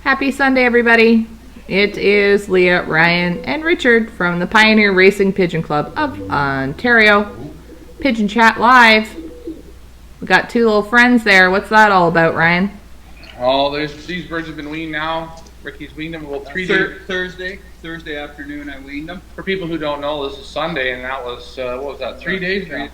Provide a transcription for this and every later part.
Happy Sunday, everybody. It is Leah, Ryan, and Richard from the Pioneer Racing Pigeon Club of Ontario. Pigeon Chat Live. We got two little friends there. What's that all about, Ryan? Oh, these birds have been weaned now. Ricky's weaned them about 3 days. Thursday afternoon I weaned them. For people who don't know, this is Sunday, and that was, what was that, 3 days now?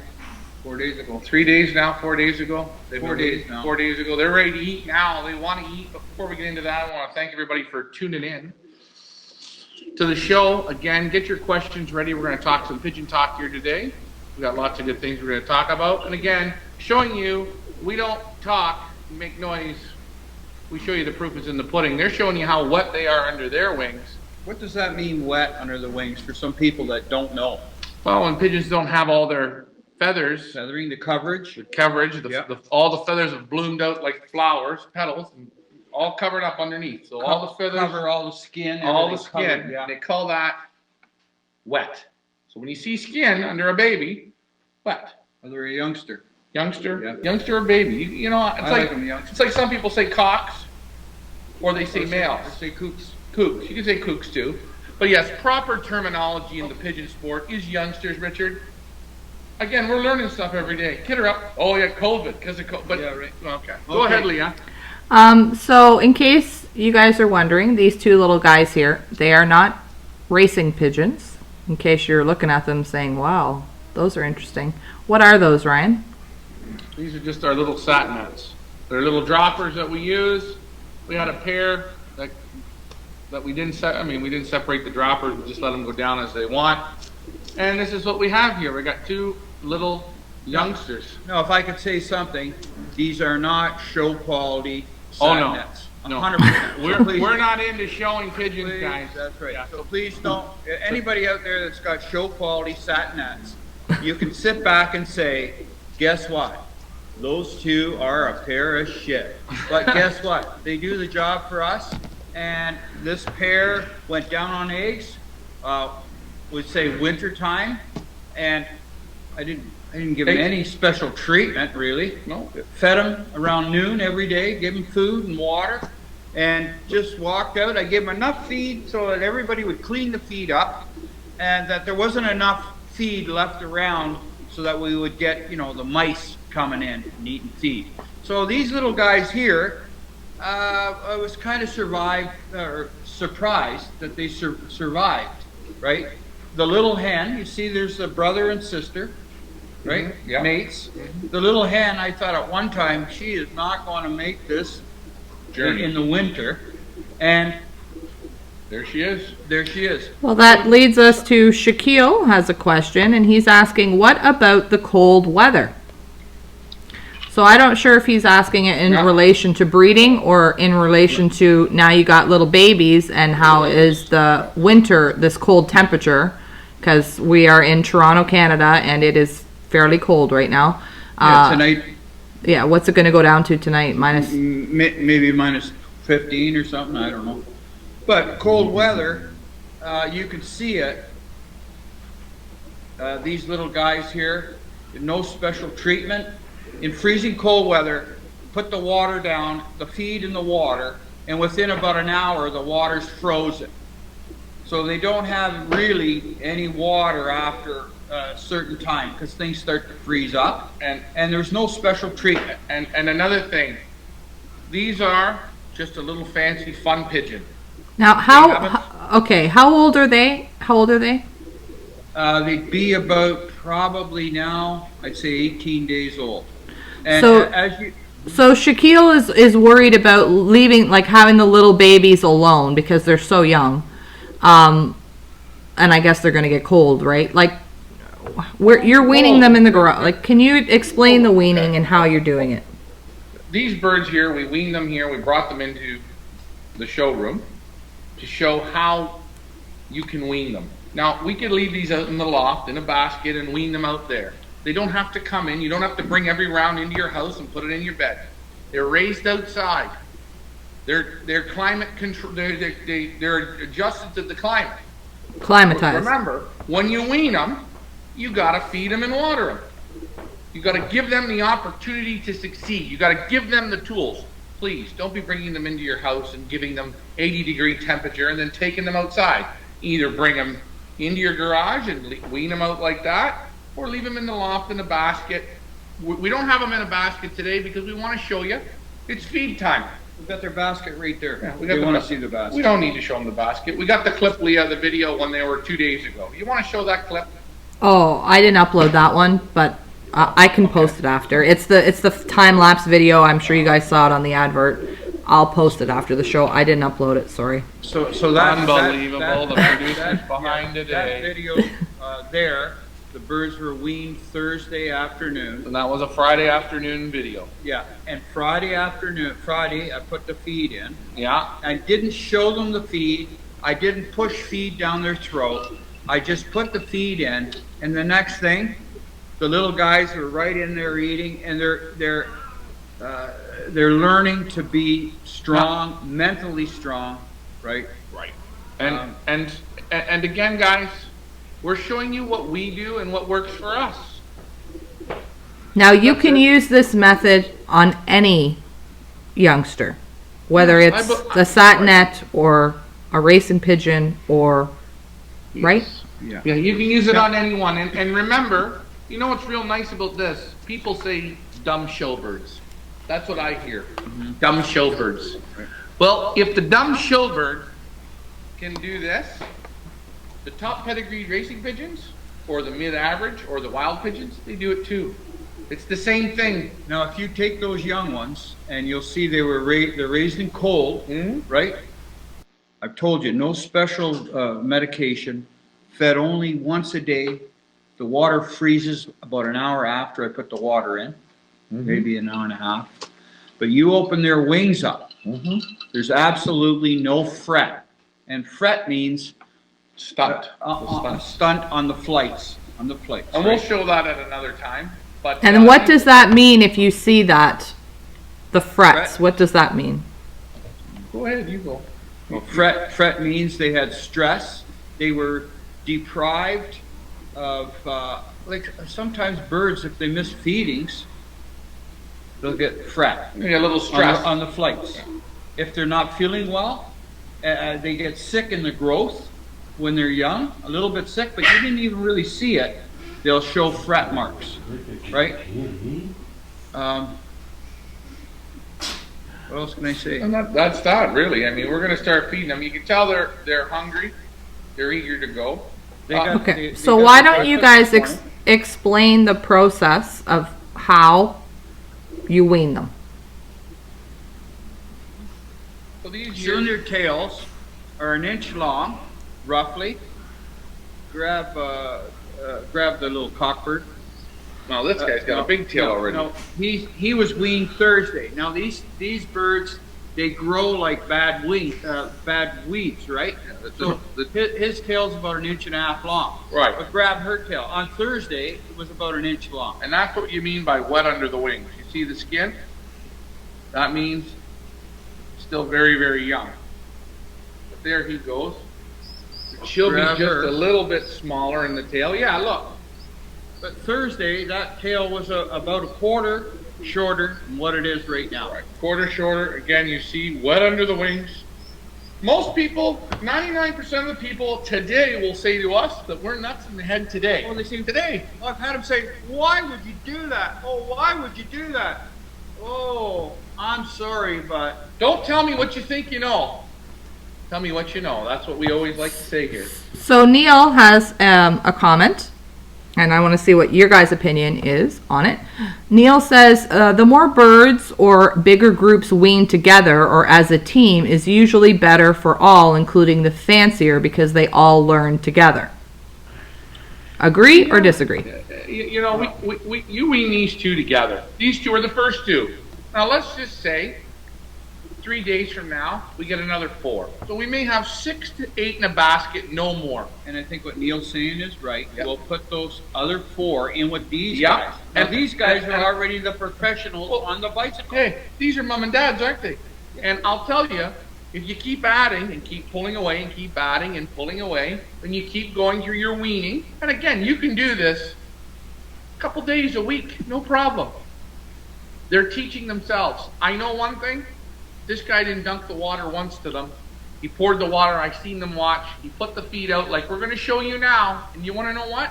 4 days ago. 3 days now, 4 days ago? 4 days now. 4 days ago. They're ready to eat now. They want to eat. But before we get into that, I want to thank everybody for tuning in to the show. Again, get your questions ready. We're going to talk some pigeon talk here today. We've got lots of good things we're going to talk about. And again, showing you, we don't talk, make noise. We show you the proof is in the pudding. They're showing you how wet they are under their wings. What does that mean, wet under the wings, for some people that don't know? Well, when pigeons don't have all their feathers, Feathering, the coverage. all the feathers have bloomed out like flowers, petals, and all covered up underneath. So all the feathers cover all the skin. all the skin. Covered, yeah. They call that wet. So when you see skin under a baby, wet. Whether a youngster. Youngster or baby. You know, it's like some people say cocks, or they say males. They say cooks. Kooks. You can say kooks too. But yes, proper terminology in the pigeon sport is youngsters, Richard. Again, we're learning stuff every day. Kid her up. Oh yeah, COVID, because of COVID. But, yeah, right. Okay. Go ahead, Leah. So in case you guys are wondering, these two little guys here, they are not racing pigeons. In case you're looking at them saying, wow, those are interesting. What are those, Ryan? These are just our little satinets. They're little droppers that we use. We had a pair that we didn't we didn't separate the droppers. We just let them go down as they want. And this is what we have here. We got two little youngsters. No, if I could say something, these are not show quality satinets. No. 100%. We're not into showing pigeons, Please, guys. that's right. Yeah. So please don't, anybody out there that's got show quality satinets, you can sit back and say, guess what? Those two are a pair of shit. But guess what? They do the job for us. And this pair went down on eggs, would say winter time, and I didn't give them any special treatment really. No. Fed them around noon every day, give them food and water, and just walked out. I gave them enough feed so that everybody would clean the feed up, and that there wasn't enough feed left around so that we would get, the mice coming in and eating feed. So these little guys here, I was kind of surprised that they survived, right? The little hen, you see there's the brother and sister, right? Mm-hmm. Yeah. Mates. Mm-hmm. The little hen, I thought at one time, she is not going to make this journey in the winter. And there she is. Well, that leads us to Shaquille has a question, and he's asking, what about the cold weather? So I don't sure if he's asking it in relation to breeding or in relation to now you got little babies and how is the winter, this cold temperature, because we are in Toronto, Canada, and it is fairly cold right now. Tonight. Yeah, what's it going to go down to tonight? Maybe minus 15 or something, I don't know. But cold weather, you can see it. These little guys here, no special treatment. In freezing cold weather, put the water down, the feed in the water, and within about an hour, the water's frozen. So they don't have really any water after a certain time because things start to freeze up, and there's no special treatment. And another thing, these are just a little fancy fun pigeon. Now, how old are they? They'd be about probably now, I'd say 18 days old. And so Shaquille is worried about having the little babies alone because they're so young, and I guess they're going to get cold, right? You're weaning them in the garage. Can you explain the weaning and how you're doing it? These birds here, we weaned them here. We brought them into the showroom to show how you can wean them. Now we could leave these out in the loft in a basket and wean them out there. They don't have to come in. You don't have to bring every round into your house and put it in your bed. They're raised outside. They're climate control. They're adjusted to the climate. Climatized. Remember, when you wean them, you gotta feed them and water them. You gotta give them the opportunity to succeed. You gotta give them the tools. please don't be bringing them into your house and giving them 80-degree temperature and then taking them outside. Either bring them into your garage and wean them out like that, or leave them in the loft in a basket. We don't have them in a basket today because we want to show you it's feed time. We've got their basket right there. Yeah, We want to see the basket. We don't need to show them the basket. We got the clip, Leah, the video when they were 2 days ago. You want to show that clip? Oh, I didn't upload that one, but I can post it after. It's the time-lapse video. I'm sure you guys saw it on the advert. I'll post it after the show. I didn't upload it, sorry. So that Unbelievable, the producers behind that today. video there, the birds were weaned Thursday afternoon. And that was a Friday afternoon video. Yeah, and Friday I put the feed in. Yeah. I didn't show them the feed. I didn't push feed down their throat. I just put the feed in, and the next thing, the little guys were right in there eating, and they're learning to be strong, mentally strong, right? Right. And again, guys, we're showing you what we do and what works for us. Now you can use this method on any youngster, whether it's the satinet or a racing pigeon or, right? Yeah. Yeah, you can use it on anyone. And remember, you know what's real nice about this? People say dumb showbirds. That's what I hear. Dumb showbirds. Well, if the dumb showbird can do this, the top pedigreed racing pigeons, or the mid-average, or the wild pigeons, they do it too. It's the same thing. Now, if you take those young ones, and you'll see they're raised in cold, right? I've told you, no special medication, fed only once a day. The water freezes about an hour after I put the water in, maybe an hour and a half. But you open their wings up, there's absolutely no fret. And fret means Stunt. stunt on the flights. And We'll show that at another time. But And what does that mean if you see that? The frets, Fret. what does that mean? Go ahead, you go. Well, fret means they had stress. They were deprived of, like sometimes birds, if they miss feedings, they'll get fret. Yeah, a little stress. On the flights. If they're not feeling well, they get sick in the growth when they're young, a little bit sick, but you didn't even really see it. They'll show fret marks, right? What else can I say? And that's that, really. I mean, we're going to start feeding them. You can tell they're hungry. They're eager to go. Okay, so why don't you guys explain the process of how you wean them? So these Soon their tails are an inch long, roughly. Grab the little cockbird. Now this guy's got a big tail already. No, he was weaned Thursday. Now these birds, they grow like bad weeds, right? So his tail's about an inch and a half long. Right. But grab her tail. On Thursday, it was about an inch long. And that's what you mean by wet under the wings. You see the skin? That means still very, very young. But there he goes. She'll Grab be just her. a little bit smaller in the tail. Yeah, look. But Thursday, that tail was about a quarter shorter than what it is right now. Right. Quarter shorter. Again, you see wet under the wings. Most people, 99% of the people today will say to us that we're nuts in the head today. Well, they seem today. I've had them say, "Why would you do that? Oh, why would you do that? Oh, I'm sorry, but..." Don't tell me what you think you know. Tell me what you know. That's what we always like to say here. So Neil has a comment, and I want to see what your guys' opinion is on it. Neil says, the more birds or bigger groups wean together or as a team is usually better for all, including the fancier, because they all learn together. Agree or disagree? You know, you wean these two together. These two are the first two. Now let's just say 3 days from now, we get another 4. So we may have 6 to 8 in a basket, no more. And I think what Neil's saying is right. Yep. We'll put those other 4 in with these Yep. guys. Now, And these guys and- are already the professionals on the bicycle. Hey, these are mom and dads, aren't they? And I'll tell you, if you keep adding and keep pulling away and keep adding and pulling away, then you keep going through your weaning. And again, you can do this a couple days a week, no problem. They're teaching themselves. I know one thing, This guy didn't dunk the water once to them. He poured the water. I seen them watch. He put the feed out like we're going to show you now. And you want to know what?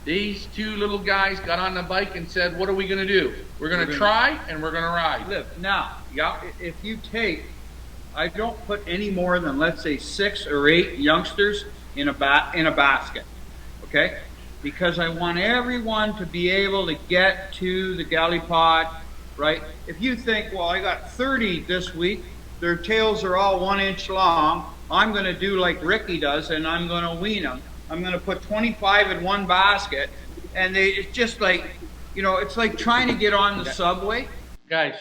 These two little guys got on the bike and said, what are we going to do? We're going to try and we're going to ride. Live. Now, if you take, I don't put any more than, let's say, 6 or 8 youngsters in a basket, okay? Because I want everyone to be able to get to the gallipod, right? If you think, well, I got 30 this week, their tails are all 1 inch long, I'm going to do like Ricky does, and I'm going to wean them. I'm going to put 25 in one basket, and it's just like, you know, it's like trying to get on the subway. Guys,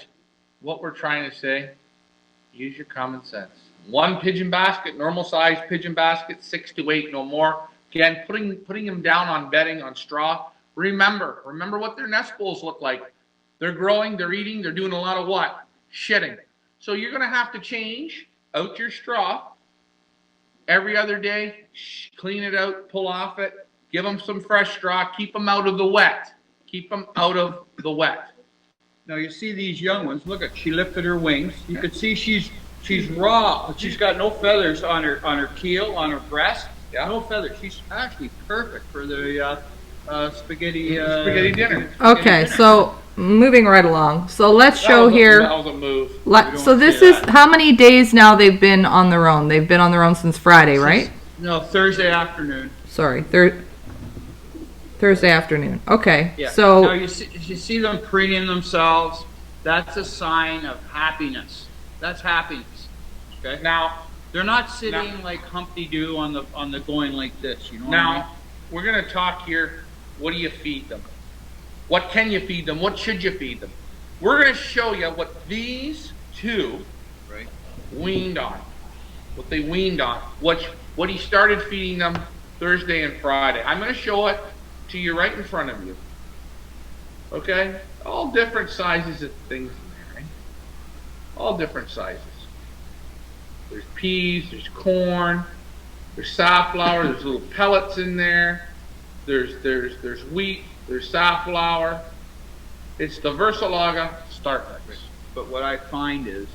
what we're trying to say, use your common sense. 1 pigeon basket, normal size pigeon basket, 6 to 8, no more. Again, putting them down on bedding, on straw. Remember what their nest bowls look like. They're growing, they're eating, they're doing a lot of what? Shitting. So you're going to have to change out your straw every other day, clean it out, pull off it, give them some fresh straw, keep them out of the wet. Keep them out of the wet. Now you see these young ones, look at, she lifted her wings. You can see she's raw, but she's got no feathers on her keel, on her breast. Yeah. No feathers. She's actually perfect for the spaghetti dinner. Okay, so moving right along. So let's show here. That was a move. So this is how many days now they've been on their own? They've been on their own since Friday, right? No, Thursday afternoon. Sorry, Thursday afternoon. Okay, yeah. So now you see them preening themselves. That's a sign of happiness. That's happiness. Okay. Now they're not sitting like Humpty Doo on the going like this. You know. Now what I mean? we're going to talk here. What do you feed them? What can you feed them? What should you feed them? We're going to show you what these two weaned on. What they weaned on. What he started feeding them Thursday and Friday. I'm going to show it to you right in front of you. Okay? All different sizes of things in there, right? All different sizes. There's peas, there's corn, there's safflower, there's little pellets in there. There's wheat, there's safflower. It's the Versalaga start mix. But what I find is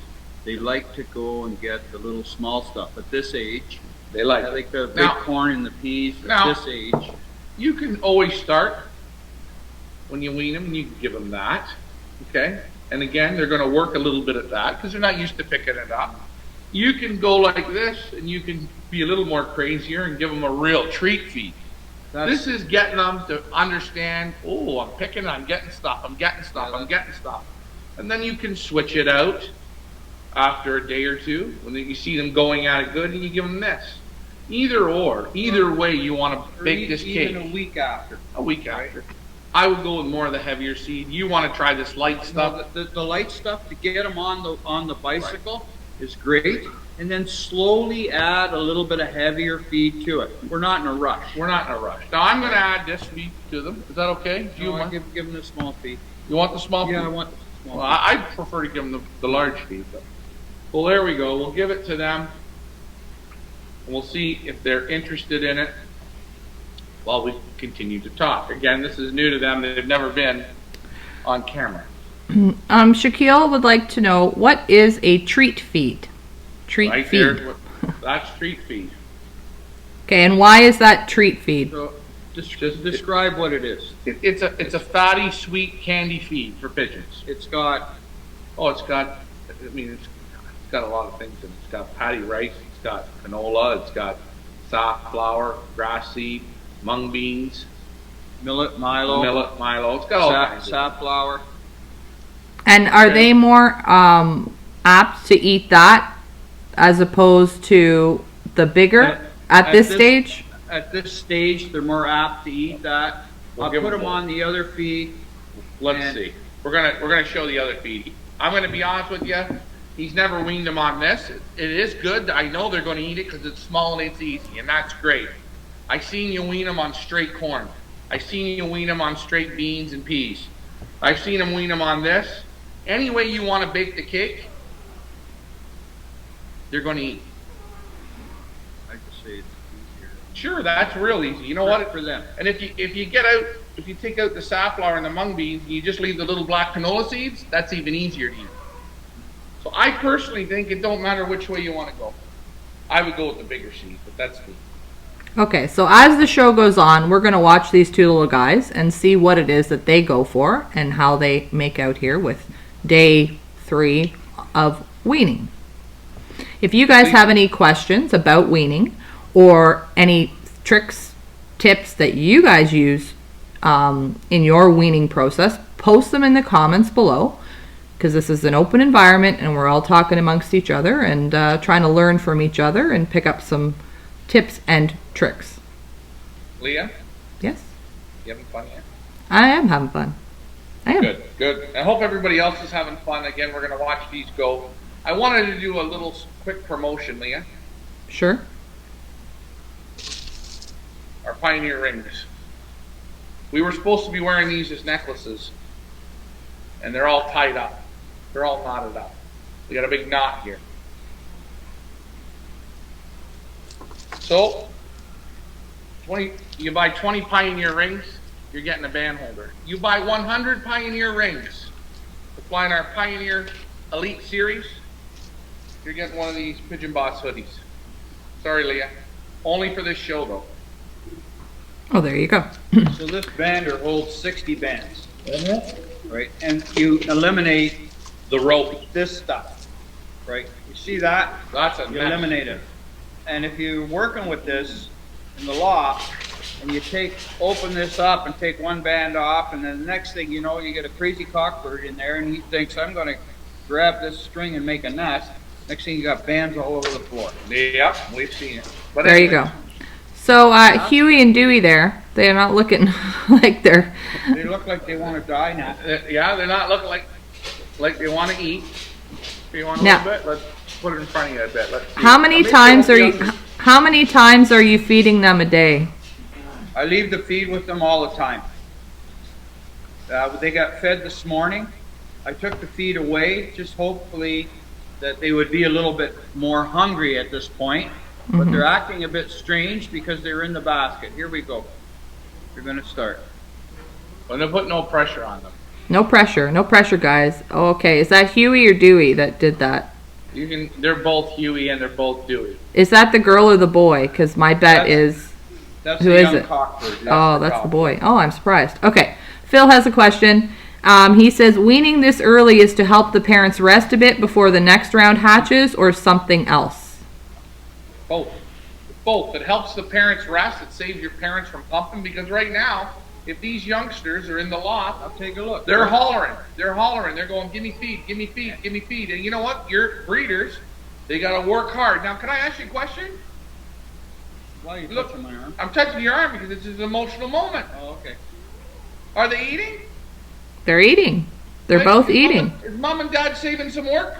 they like to go and get the little small stuff at this age. They like the big corn and the peas at this age. You can always start when you wean them, and you can give them that. Okay? And again, they're going to work a little bit at that because they're not used to picking it up. You can go like this, and you can be a little more crazier and give them a real treat feed. This is getting them to understand, oh, I'm picking, I'm getting stuff, I'm getting stuff, I'm getting stuff. And then you can switch it out after a day or two when you see them going at it good, and you give them this. Either way you want to bake this cake. Even a week after. A week after. I would go with more of the heavier seed. You want to try this light stuff. No, the light stuff to get them on the bicycle is great, and then slowly add a little bit of heavier feed to it. We're not in a rush. We're not in a rush. Now I'm going to add this feed to them. Is that okay? Do you want to give them the small feed? You want the small feed? Yeah, I want the small feed. I prefer to give them the large feed. But. Well, there we go. We'll give it to them. And we'll see if they're interested in it while we continue to talk. Again, this is new to them. They've never been on camera. Shaquille would like to know, what is a treat feed? Treat feed. There, that's treat feed. Okay, and why is that treat feed? So, just describe what it is. It's a fatty, sweet candy feed for pigeons. It's got a lot of things in it. It's got patty rice, it's got canola, it's got safflower, grass seed, mung beans, millet, Milo. It's got all kinds of safflower. And are they more apt to eat that as opposed to the bigger at this stage? At this stage, they're more apt to eat that. I'll put them on the other feed. Let's see. We're gonna show the other feed. I'm gonna be honest with you. He's never weaned them on this. It is good. I know they're going to eat it because it's small and it's easy, and that's great. I seen you wean them on straight corn. I seen you wean them on straight beans and peas. I've seen them wean them on this. Any way you want to bake the cake, they're going to eat. I just say it's easier. Sure, that's real easy. You know what? For them. And if you take out the safflower and the mung beans and you just leave the little black canola seeds, that's even easier to eat. So I personally think it don't matter which way you want to go. I would go with the bigger seed, but that's me. Okay, so as the show goes on, we're going to watch these two little guys and see what it is that they go for and how they make out here with day 3 of weaning. If you guys have any questions about weaning or any tricks, tips that you guys use in your weaning process, post them in the comments below, because this is an open environment and we're all talking amongst each other and trying to learn from each other and pick up some tips and tricks. Leah, Yes, you having fun yet? I am having fun. I am. Good, good. I hope everybody else is having fun. Again, we're going to watch these go. I wanted to do a little quick promotion, Leah. Sure. Our Pioneer rings. We were supposed to be wearing these as necklaces, and they're all tied up. They're all knotted up. We got a big knot here. So, you buy 20 Pioneer rings, you're getting a band holder. You buy 100 Pioneer rings to fly in our Pioneer Elite Series, you're getting one of these Pigeon Boss hoodies. Sorry, Leah. Only for this show, though. Oh, there you go. So this bander holds 60 bands, right? And you eliminate The rope. this stuff, right? You see that? That's a You mess. eliminate it. And if you're working with this in the loft, and you open this up and take one band off, and then the next thing you know, you get a crazy cockbird in there, and he thinks, I'm going to grab this string and make a nest. Next thing you got bands all over the floor. Yep, we've seen it. But There you anyways, go. So Huey and Dewey there, they're not looking like they're... They look like they want to die now. Yeah, they're not looking like they want to eat. If you want a Now- little bit, let's put it in front of you a bit. Let's see. How many times are you feeding them a day? I leave the feed with them all the time. They got fed this morning. I took the feed away, just hopefully that they would be a little bit more hungry at this point. But they're acting a bit strange because they're in the basket. Here we go. They're going to start. I'm gonna put no pressure on them. No pressure, guys. Oh, okay, is that Huey or Dewey that did that? They're both Huey and they're both Dewey. Is that the girl or the boy? Because my bet is... That's Who the is young it? cockbird. Oh, that's the boy. Oh, I'm surprised. Okay, Phil has a question. He says, weaning this early is to help the parents rest a bit before the next round hatches, or something else? Both. Both. It helps the parents rest. It saves your parents from pumping, because right now, if these youngsters are in the loft, I'll take a look. they're hollering. They're hollering. They're going, give me feed, give me feed, give me feed. And you know what? Your breeders, they got to work hard. Now, can I ask you a question? Why are you Look, touching my arm? I'm touching your arm because it's an emotional moment. Oh, okay. Are they eating? They're eating. They're both eating. Is mom and dad saving some work?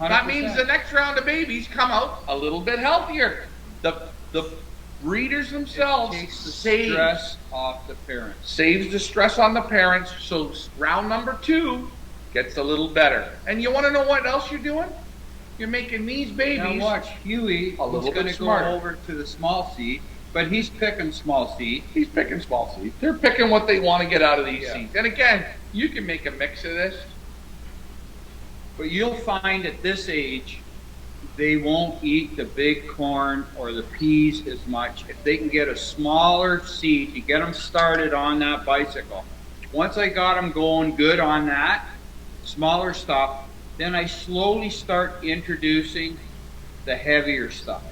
That 100%. means the next round of babies come out a little bit healthier. The breeders themselves Takes the save stress off the parents. saves the stress on the parents, so round number 2 gets a little better. And you want to know what else you're doing? You're making these babies. Now watch, Huey A little is going bit to go smarter. over to the small seed, but he's picking small seed. He's picking small seeds. They're picking what they want to get out of these Yeah. seeds. And again, you can make a mix of this. But you'll find at this age, they won't eat the big corn or the peas as much. If they can get a smaller seed, you get them started on that bicycle. Once I got them going good on that, smaller stuff, then I slowly start introducing the heavier stuff.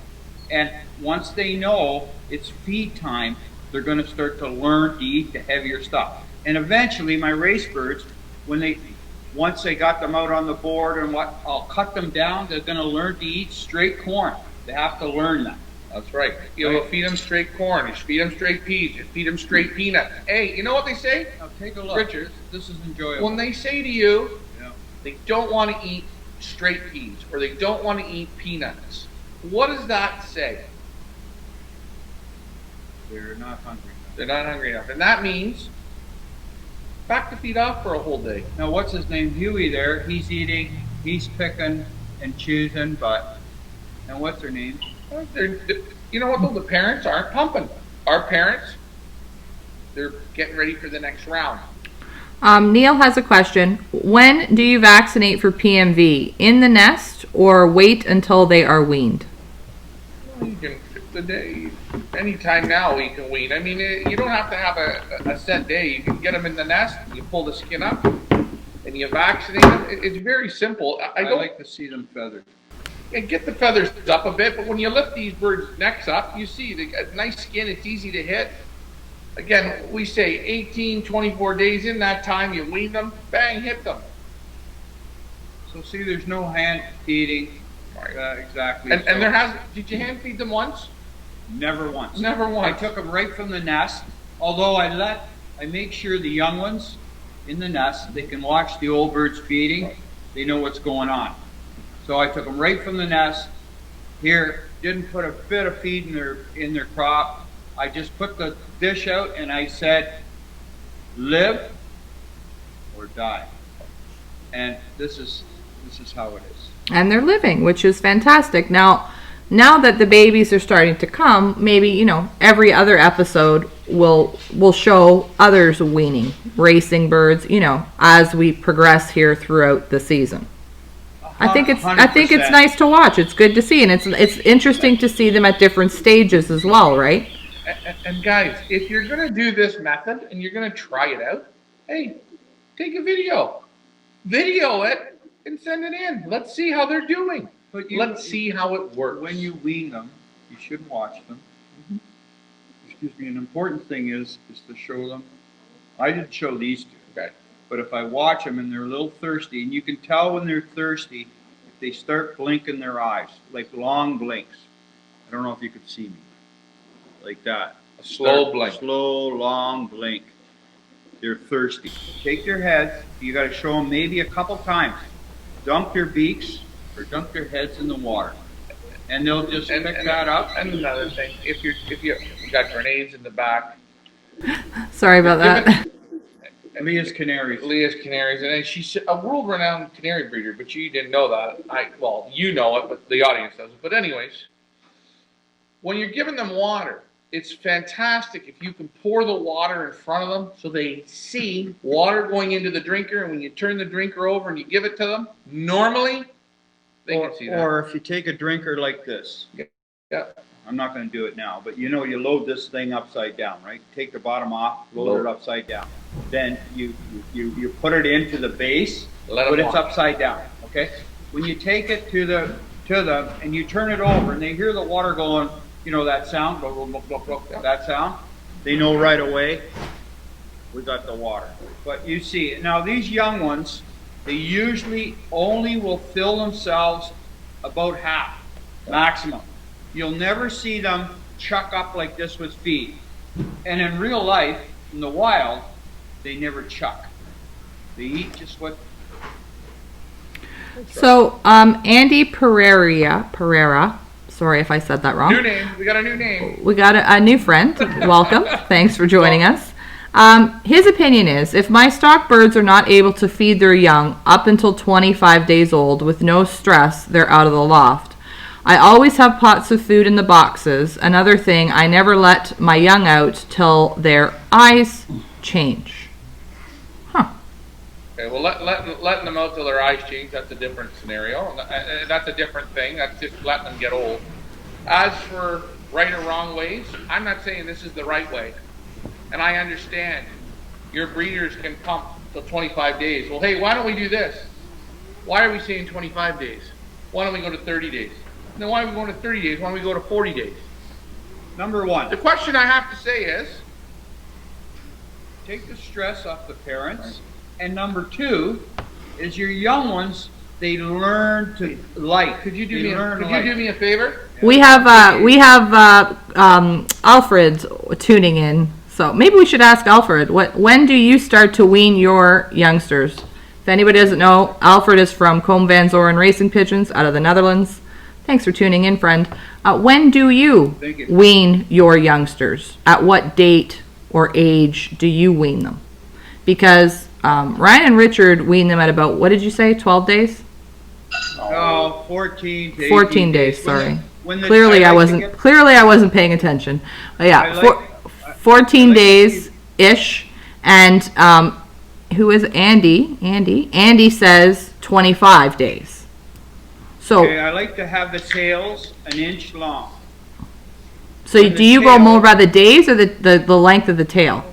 And once they know it's feed time, they're going to start to learn to eat the heavier stuff. And eventually, my race birds, once they got them out on the board and I'll cut them down, they're going to learn to eat straight corn. They have to learn that. That's right. You feed them straight corn. You feed them straight peas. You feed them straight peanuts. Hey, you know what they say? Now take a look. Richard, This is enjoyable. when they say to you, Yeah. they don't want to eat straight peas or they don't want to eat peanuts, what does that say? They're not hungry. They're not hungry enough. And that means back to feed off for a whole day. Now what's his name? Huey there. He's eating, he's picking and choosing, and what's her name? You know what though? The parents aren't pumping. Our parents, they're getting ready for the next round. Neil has a question. When do you vaccinate for PMV? In the nest or wait until they are weaned? Well, you can pick the day. Anytime now you can wean. I mean, you don't have to have a set day. You can get them in the nest, you pull the skin up, and you vaccinate them. It's very simple. I like to see them feathered. And get the feathers up a bit, but when you lift these birds' necks up, you see they got nice skin. It's easy to hit. Again, we say 18, 24 days. In that time, you wean them, bang, hit them. So see, there's no hand feeding. Exactly. And there has. Did you hand feed them once? Never once. Never once. I took them right from the nest. Although I make sure the young ones in the nest, they can watch the old birds feeding. They know what's going on. So I took them right from the nest. Here, didn't put a bit of feed in their crop. I just put the dish out and I said, live or die. And this is how it is. And they're living, which is fantastic. Now that the babies are starting to come, maybe, every other episode will show others weaning, racing birds, as we progress here throughout the season. I think it's nice to watch. It's good to see, and it's interesting to see them at different stages as well, right? And guys, if you're going to do this method and you're going to try it out, hey, take a video it, and send it in. Let's see how they're doing. Let's see how it works. When you wean them, you should watch them. Mm-hmm. Excuse me. An important thing is to show them. I didn't show these two, okay. But if I watch them and they're a little thirsty, and you can tell when they're thirsty if they start blinking their eyes, like long blinks. I don't know if you could see me. Like that. A slow blink. Slow, long blink. They're thirsty. Take their heads. You got to show them maybe a couple times. Dunk their beaks or dunk their heads in the water, and they'll just pick that up. And another thing, if you got grenades in the back. Sorry about that. Leah's canaries. And she's a world-renowned canary breeder, but you didn't know that. You know it, but the audience doesn't. But anyways, when you're giving them water, it's fantastic if you can pour the water in front of them so they see water going into the drinker, and when you turn the drinker over and you give it to them, normally they can see that. Or if you take a drinker like this. Yeah. I'm not going to do it now, but you load this thing upside down, right? Take the bottom off, load it upside down. Then you put it into the base, but it's upside down, okay? When you take it to them and you turn it over and they hear the water going, that sound, that sound, they know right away we got the water. But you see, now these young ones, they usually only will fill themselves about half, maximum. You'll never see them chuck up like this with feed. And in real life, in the wild, they never chuck. They eat just what... So, Andy Pereira, sorry if I said that wrong. New name. We got a new name. We got a new friend. Welcome. Thanks for joining us. His opinion is, if my stock birds are not able to feed their young up until 25 days old with no stress, they're out of the loft. I always have pots of food in the boxes. Another thing, I never let my young out till their eyes change. Huh. Okay, well, letting them out till their eyes change, that's a different scenario. That's a different thing. That's just letting them get old. As for right or wrong ways, I'm not saying this is the right way. And I understand your breeders can pump till 25 days. Well, hey, why don't we do this? Why are we saying 25 days? Why don't we go to 30 days? Then why are we going to 30 days? Why don't we go to 40 days? Number one. The question I have to say is, take the stress off the parents. And number two is your young ones, they learn to like. Could you do me a favor? We have Alfred tuning in, so maybe we should ask Alfred. When do you start to wean your youngsters? If anybody doesn't know, Alfred is from Combe Van Zoren Racing Pigeons out of the Netherlands. Thanks for tuning in, friend. When do you wean your youngsters? At what date or age do you wean them? Because Ryan and Richard wean them at about, what did you say, 12 days? Oh, 14 to 14 days, sorry. Clearly I wasn't paying attention. But yeah, 14 days-ish. And who is Andy says 25 days. So, Okay, I like to have the tails an inch long. so and do the you go tail- more by the days or the length of the tail?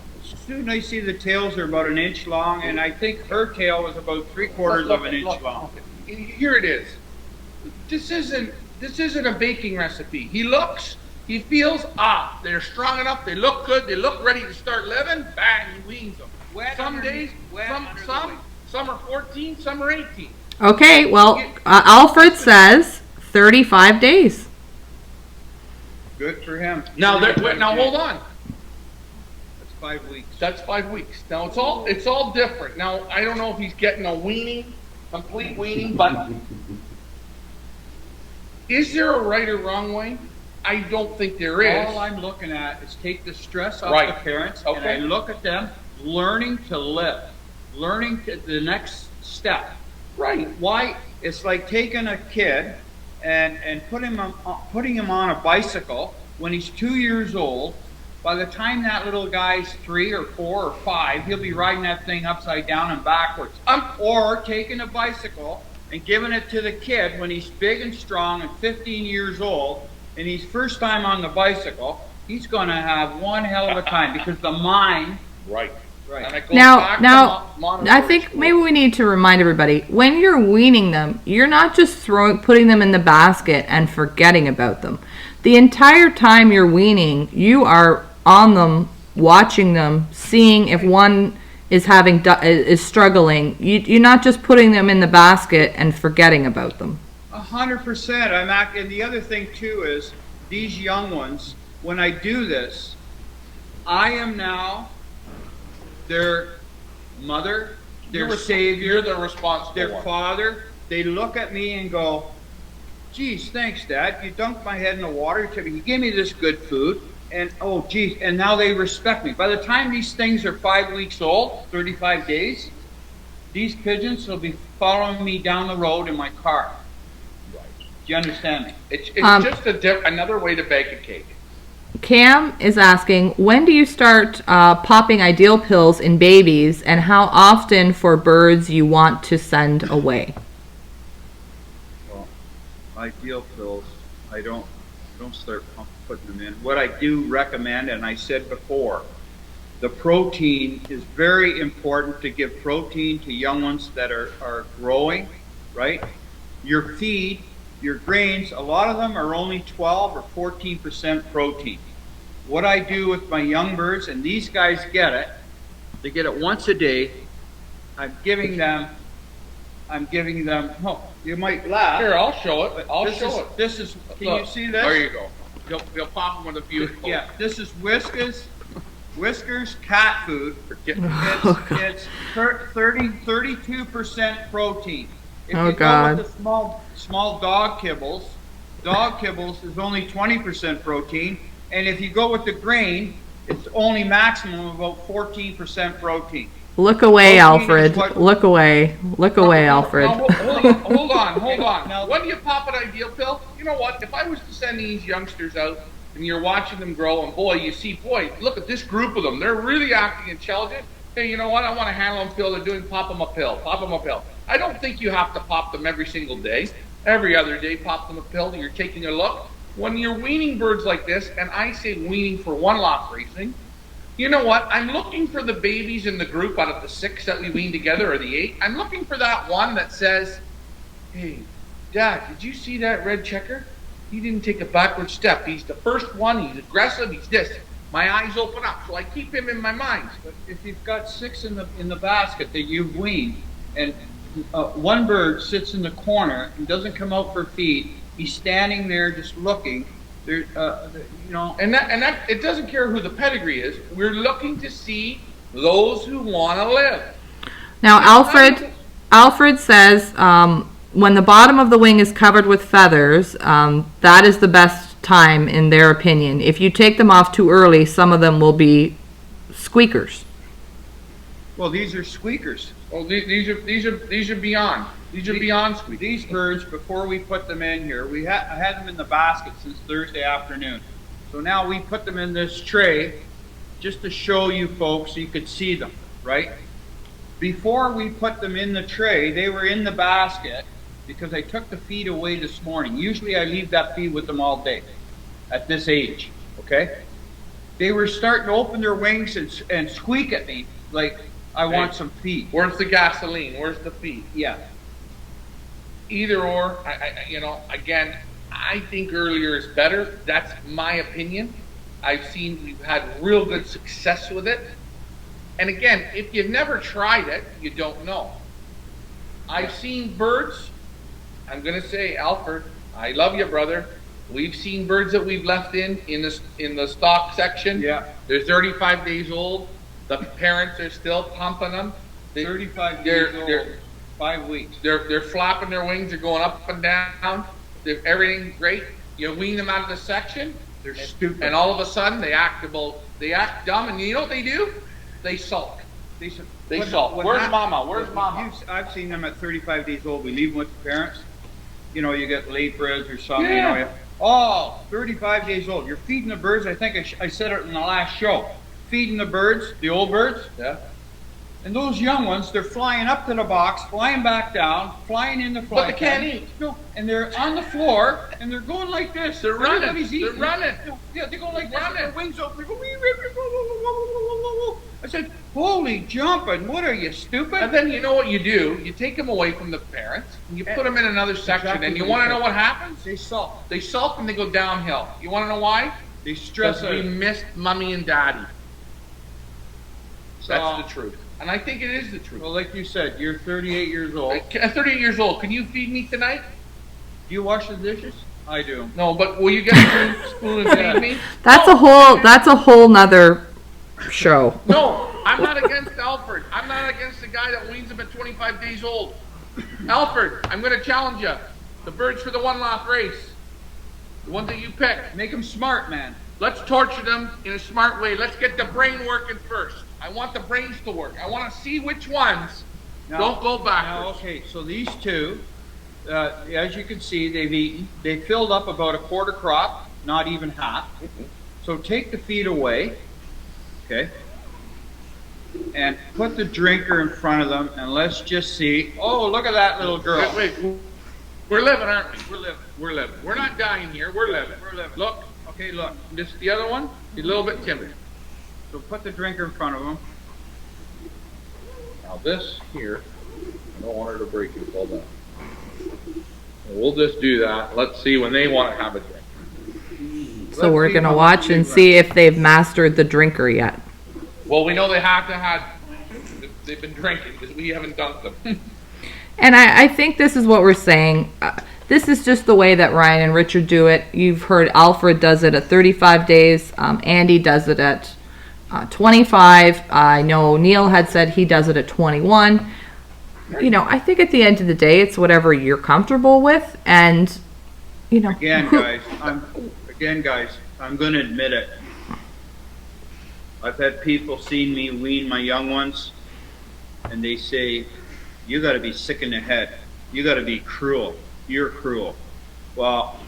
Soon I see the tails are about an inch long, and I think her tail was about 3/4 of an inch long. Here it is. This isn't a baking recipe. He looks, he feels, they're strong enough, they look good, they look ready to start living, bang, he weans them. Some days, some are 14, some are 18. Okay, well, Alfred says 35 days. Good for him. Now hold on. That's 5 weeks. That's 5 weeks. Now it's all different. Now I don't know if he's getting a weaning, complete weaning, but is there a right or wrong way? I don't think there is. All I'm looking at is take the stress off Right. the parents, and Okay. I look at them learning to live, learning to the next step. Right. Why? It's like taking a kid and putting him on a bicycle when he's 2 years old. By the time that little guy's 3 or 4 or 5, he'll be riding that thing upside down and backwards. Or taking a bicycle and giving it to the kid when he's big and strong and 15 years old, and he's first time on the bicycle, he's going to have one hell of a time because the mind. Right. Right. And it goes Now, back to I Montessori think school. maybe we need to remind everybody, when you're weaning them, you're not just putting them in the basket and forgetting about them. The entire time you're weaning, you are on them, watching them, seeing if one is is struggling. You're not just putting them in the basket and forgetting about them. 100%. And the other thing too is these young ones. When I do this, I am now their mother, their savior, You're the responsible their one. father. They look at me and go, "Geez, thanks, Dad. You dunked my head in the water. You gave me this good food." And oh, geez, and now they respect me. By the time these things are 5 weeks old, 35 days, these pigeons will be following me down the road in my car. Right. Do you understand me? It's just another way to bake a cake. Cam is asking, when do you start popping ideal pills in babies, and how often for birds you want to send away? Well, ideal pills, I don't start putting them in. What I do recommend, and I said before, the protein is very important to give protein to young ones that are growing, right? Your feed, your grains, a lot of them are only 12 or 14% protein. What I do with my young birds, and these guys get it, they get it once a day. I'm giving them, oh, you might laugh. Here, I'll show it. This is, can Look, you see this? There you go. You'll pop them with a beautiful. Yeah, this is Whiskers cat food. It's 32% protein. If Oh, you God. go with the small dog kibbles is only 20% protein, and if you go with the grain, it's only maximum of about 14% protein. Look away, Protein Alfred. is what- Look away. Look away, Alfred. Now, hold on. Now, when do you pop an ideal pill? You know what? If I was to send these youngsters out and you're watching them grow, and look at this group of them. They're really acting intelligent. Hey, you know what? I want to handle them pill. They're doing pop them a pill. I don't think you have to pop them every single day. Every other day, pop them a pill. You're taking a look. When you're weaning birds like this, and I say weaning for one-lot racing, you know what? I'm looking for the babies in the group out of the 6 that we wean together, or the 8. I'm looking for that one that says, "Hey, Dad, did you see that red checker? He didn't take a backward step. He's the first one. He's aggressive. He's this." My eyes open up, so I keep him in my mind. But if you've got 6 in the basket that you've weaned, and one bird sits in the corner and doesn't come out for feed, he's standing there just looking. There, And that it doesn't care who the pedigree is. We're looking to see those who want to live. Now, Alfred says when the bottom of the wing is covered with feathers, that is the best time in their opinion. If you take them off too early, some of them will be squeakers. Well, these are squeakers. Oh, these are beyond. These are beyond squeak. These birds, before we put them in here, I had them in the basket since Thursday afternoon. So now we put them in this tray just to show you folks so you could see them, right? before we put them in the tray, they were in the basket because I took the feed away this morning. Usually I leave that feed with them all day at this age, okay? They were starting to open their wings and squeak at me like, I want some feed. Where's the gasoline? Where's the feed? Yeah. Either or, again, I think earlier is better. That's my opinion. We've had real good success with it. And again, if you've never tried it, you don't know. I've seen birds. I'm going to say, Alfred, I love you, brother. We've seen birds that we've left in the stock section. Yeah. They're 35 days old. The parents are still pumping them. 35 days old, 5 weeks. They're flapping their wings. They're going up and down. Everything's great. You wean them out of the section. They're stupid. And all of a sudden, they act dumb. And you know what they do? They sulk. They sulk. Where's Mama? Where's Mama? I've seen them at 35 days old. We leave them with the parents. You know, you get late breds or something. Yeah. You know, 35 days old. You're feeding the birds. I think I said it in the last show. Feeding the birds, the old birds. Yeah. And those young ones, they're flying up to the box, flying back down, flying in the fly. But they can't eat. No, and they're on the floor, and they're going like this. They're running. Everybody's eating. They're running. Yeah, they go like this. Running. Their wings open. They go. I said, "Holy jumping! What are you, stupid?" And then you know what you do? You take them away from the parents, and you put them in another section. Exactly. And you want to know what happens? They sulk. They sulk and they go downhill. You want to know why? They stress Because we out. missed mommy and daddy. So, That's the truth. And I think it is the truth. well, like you said, you're 38 years old. At 38 years old, can you feed me tonight? Do you wash the dishes? I do. No, but will you get a spoon and feed me? That's a whole nother show. No, I'm not against Alfred. I'm not against the guy that weans him at 25 days old. Alfred, I'm going to challenge you. The birds for the one lap race. The one that you pick. Make them smart, man. Let's torture them in a smart way. Let's get the brain working first. I want the brains to work. I want to see which ones don't go backwards. Now, okay, so these two, as you can see, they've eaten. They filled up about a quarter crop, not even half. So take the feed away, okay, and put the drinker in front of them, and let's just see. Oh, look at that little girl. Wait. We're living, aren't we? We're living. We're not dying here. We're living. Look. Okay, look. This the other one. He's a little bit timid. So put the drinker in front of them. Now this here, I don't want her to break it. Hold on. We'll just do that. Let's see when they want to have a drink. So we're gonna watch and see if they've mastered the drinker yet. Well, we know they have to have. They've been drinking because we haven't dunked them. And I think this is what we're saying. This is just the way that Ryan and Richard do it. You've heard Alfred does it at 35 days. Andy does it at 25. I know Neil had said he does it at 21. You know, I think at the end of the day, it's whatever you're comfortable with. And, you know. Again, guys, I'm going to admit it. I've had people see me wean my young ones, and they say, you got to be sick in the head. You got to be cruel. You're cruel. Well,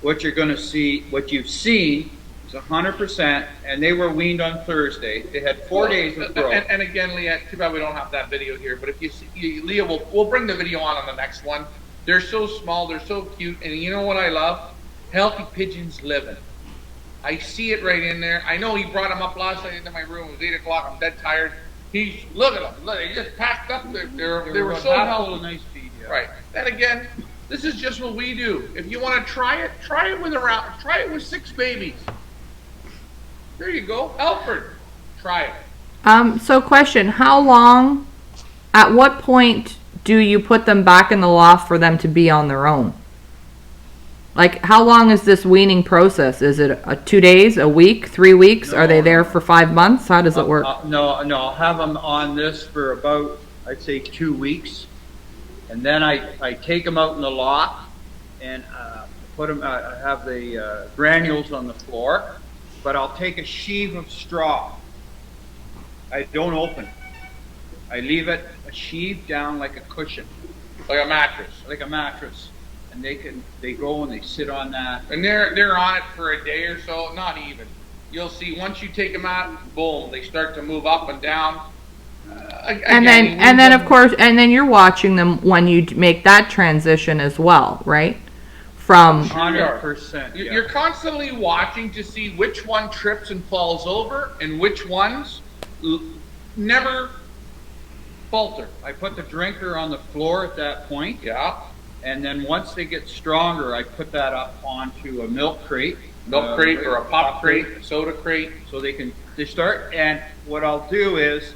what you're going to see, what you've seen is 100%, and they were weaned on Thursday. They had 4 days of growth. And again, Leah, too bad we don't have that video here, but if you see, Leah, we'll bring the video on the next one. They're so small, they're so cute, and you know what I love? Healthy pigeons living. I see it right in there. I know he brought them up last night into my room. It was 8 o'clock. I'm dead tired. Look at them. Look, they just packed up. They were so healthy. Nice feed, yeah. Right. And again, this is just what we do. If you want to try it with 6 babies. There you go. Alfred, try it. So question, at what point do you put them back in the loft for them to be on their own? Like, how long is this weaning process? Is it 2 days, a week, 3 weeks? Are they there for 5 months? How does it work? No, I'll have them on this for about, I'd say, 2 weeks. And then I take them out in the loft and put them, I have the granules on the floor, but I'll take a sheave of straw. I don't open. I leave it a sheave down like a cushion. Like a mattress. Like a mattress. And they go and they sit on that. And they're on it for a day or so, not even. You'll see once you take them out, boom, they start to move up and down. And then of course, and then you're watching them when you make that transition as well, right? From 100%. You're constantly watching to see which one trips and falls over and which ones never falter. I put the drinker on the floor at that point. Yeah. And then once they get stronger, I put that up onto a milk crate. Or a pop crate, a soda crate. So they start, and what I'll do is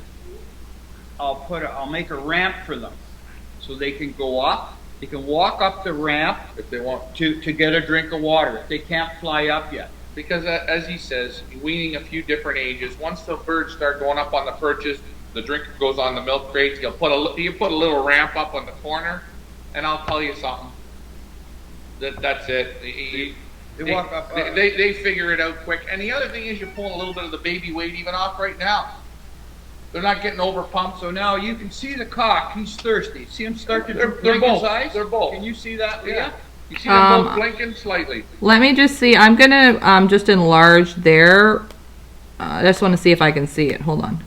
I'll make a ramp for them. So they can go up, they can walk up the ramp If they want. to get a drink of water if they can't fly up yet. Because as he says, weaning a few different ages, once the birds start going up on the perches, the drinker goes on the milk crate, you put a little ramp up on the corner, and I'll tell you something. That's it. They walk up. They figure it out quick. And the other thing is you're pulling a little bit of the baby weight even off right now. They're not getting over pumped. So now you can see the cock. He's thirsty. See him start to They're blink both. his eyes? They're both. Can you see that, Leah? Yeah. You see them both blinking slightly. Let me just see. I'm gonna just enlarge there. I just want to see if I can see it. Hold on.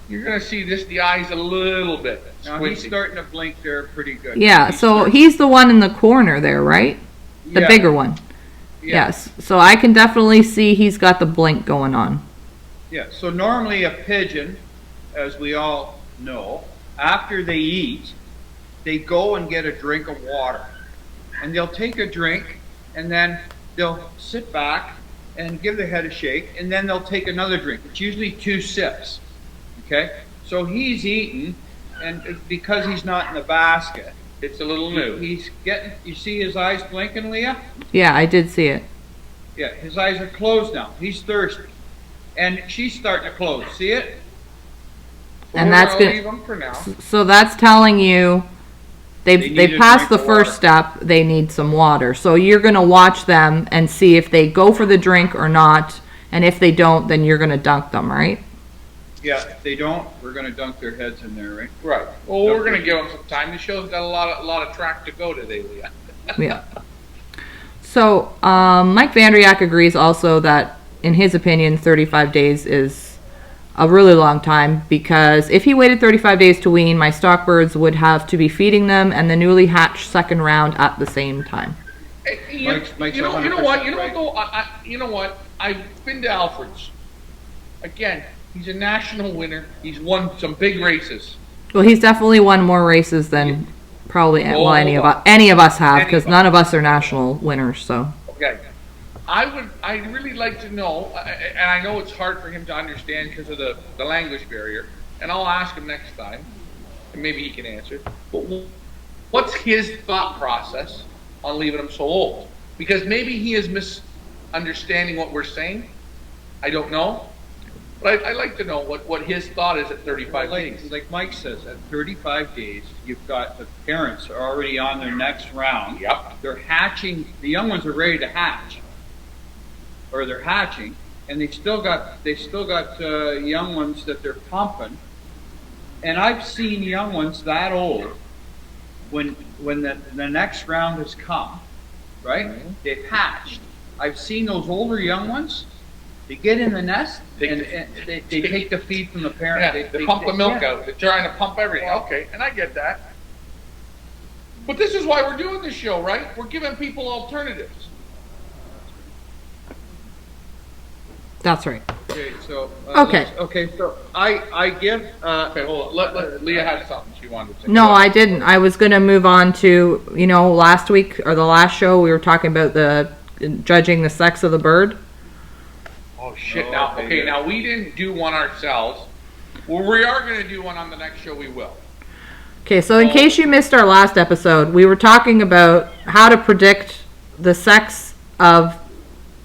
You're going to see the eyes a little bit Now he's squinty. starting to blink there pretty good. Yeah. So he's the one in the corner there, right? The Yeah. bigger one. Yeah. Yes. So I can definitely see he's got the blink going on. Yeah, so normally a pigeon, as we all know, after they eat, they go and get a drink of water. And they'll take a drink, and then they'll sit back and give their head a shake, and then they'll take another drink. It's usually 2 sips. Okay? So he's eating, and because he's not in the basket, It's a little new. he's getting, you see his eyes blinking, Leah? Yeah, I did see it. Yeah, his eyes are closed now. He's thirsty. And she's starting to close. See it? And We're that's gonna good. leave them for now. So that's telling you They need they've a passed drink the of first water. step. They need some water. So you're going to watch them and see if they go for the drink or not. And if they don't, then you're going to dunk them, right? Yeah, if they don't, we're going to dunk their heads in there, right? Right. Well, we're going to give them some time. The show's got a lot of track to go today, Leah. Yeah. So Mike Vandriak agrees also that, in his opinion, 35 days is a really long time, because if he waited 35 days to wean, my stock birds would have to be feeding them and the newly hatched second round at the same time. Hey, Mike's you know 100% what? right. Though, you know what? I've been to Alfred's. Again, he's a national winner. He's won some big races. Well, he's definitely won more races than probably any of us have, because none of us are national winners. So Okay. I'd really like to know, and I know it's hard for him to understand because of the language barrier, and I'll ask him next time, and maybe he can answer. But what's his thought process on leaving him so old? Because maybe he is misunderstanding what we're saying. I don't know. But I'd like to know what his thought is at 35 days. Like Mike says, at 35 days, you've got the parents are already on their next round. Yep. They're hatching. The young ones are ready to hatch, or they're hatching, and they still got young ones that they're pumping. And I've seen young ones that old when the next round has come, right? Mm-hmm. They've hatched. I've seen those older young ones. They get in the nest and they take the feed from the parent. Yeah, they pump the milk out. They're trying to pump everything. Okay, and I get that. But this is why we're doing this show, right? We're giving people alternatives. that's right. Okay, so Okay. So I give. Okay, hold on. Leah had something she wanted to say. No, I didn't. I was going to move on to, last week or the last show we were talking about the judging the sex of the bird. Oh shit! Oh, Now, okay, now we didn't do one ourselves. Well, we are going to do one on the next show. We will. Okay, so in case you missed our last episode, we were talking about how to predict the sex of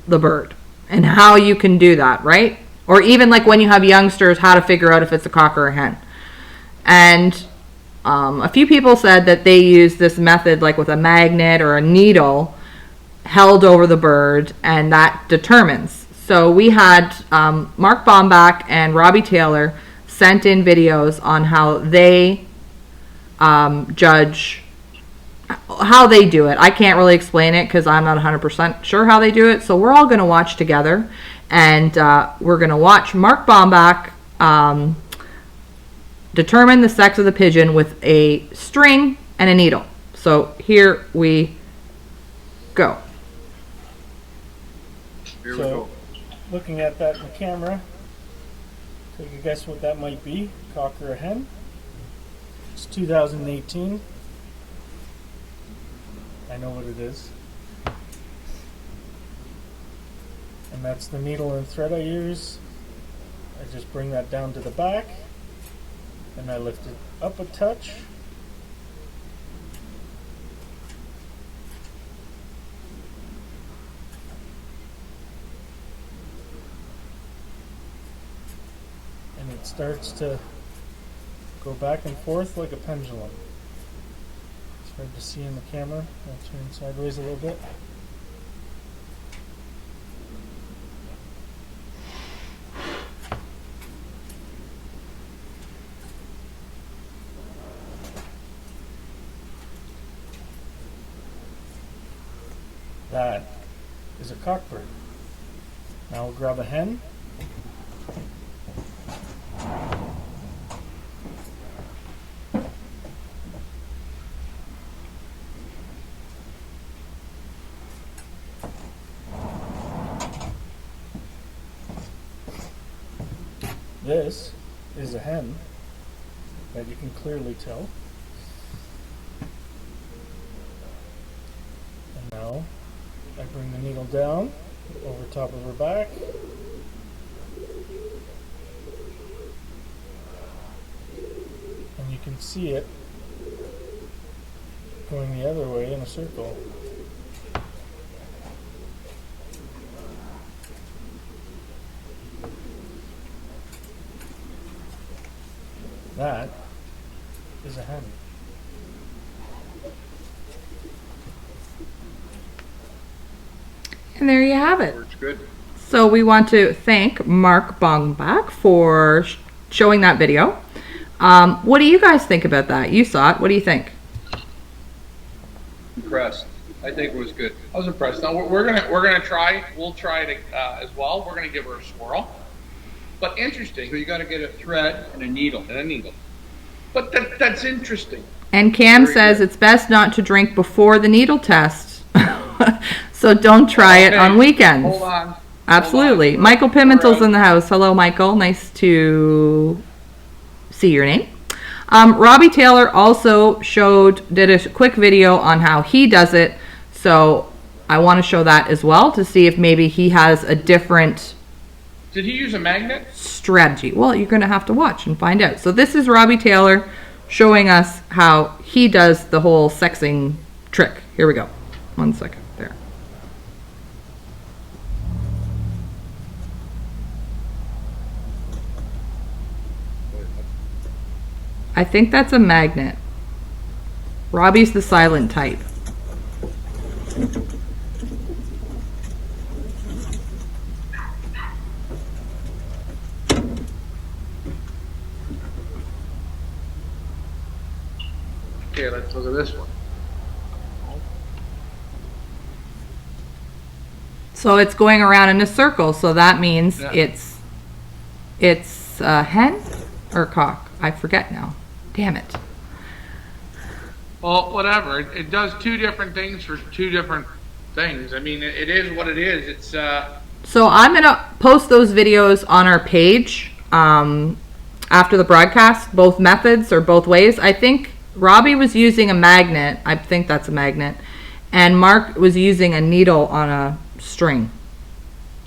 the bird and how you can do that, right? Or even like when you have youngsters, how to figure out if it's a cock or a hen. And a few people said that they use this method like with a magnet or a needle held over the bird, and that determines. So we had Mark Bombach and Robbie Taylor sent in videos on how they judge, how they do it. I can't really explain it because I'm not 100% sure how they do it. So we're all going to watch together, and we're going to watch Mark Bombach determine the sex of the pigeon with a string and a needle. So here we go. Here we So, go. looking at that in the camera, take a guess what that might be, cock or a hen. It's 2018. I know what it is. And that's the needle and thread I use. I just bring that down to the back, and I lift it up a touch. And it starts to go back and forth like a pendulum. It's hard to see in the camera. I'll turn sideways a little bit. That is a cockbird. Now we'll grab a hen. This is a hen that you can clearly tell. And now I bring the needle down over top of her back. And you can see it going the other way in a circle. That is a hen. And there you have it. Works good. So we want to thank Mark Bongbach for showing that video. What do you guys think about that? You saw it. What do you think? Impressed. I think it was good. I was impressed. Now we're gonna try. We'll try it as well. We're gonna give her a swirl. But interesting. So you got to get a thread and a needle. And a needle. But that's interesting. And Cam Very says good. it's best not to drink before the needle test. So don't try it Okay, on weekends. Hold on. Absolutely. Hold on. Michael Pimentel's All right. in the house. Hello, Michael. Nice to see your name. Robbie Taylor also did a quick video on how he does it. So I want to show that as well to see if maybe he has a different Did he use a magnet? strategy. Well, you're going to have to watch and find out. So this is Robbie Taylor showing us how he does the whole sexing trick. Here we go. 1 second. There. I think that's a magnet. Robbie's the silent type. Okay, let's look at this one. So it's going around in a circle. So that means Yeah. it's a hen or cock. I forget now. Damn it. Well, whatever. It does two different things for two different things. I mean, it is what it is. It's So I'm going to post those videos on our page after the broadcast, both methods or both ways. I think Robbie was using a magnet. I think that's a magnet. And Mark was using a needle on a string.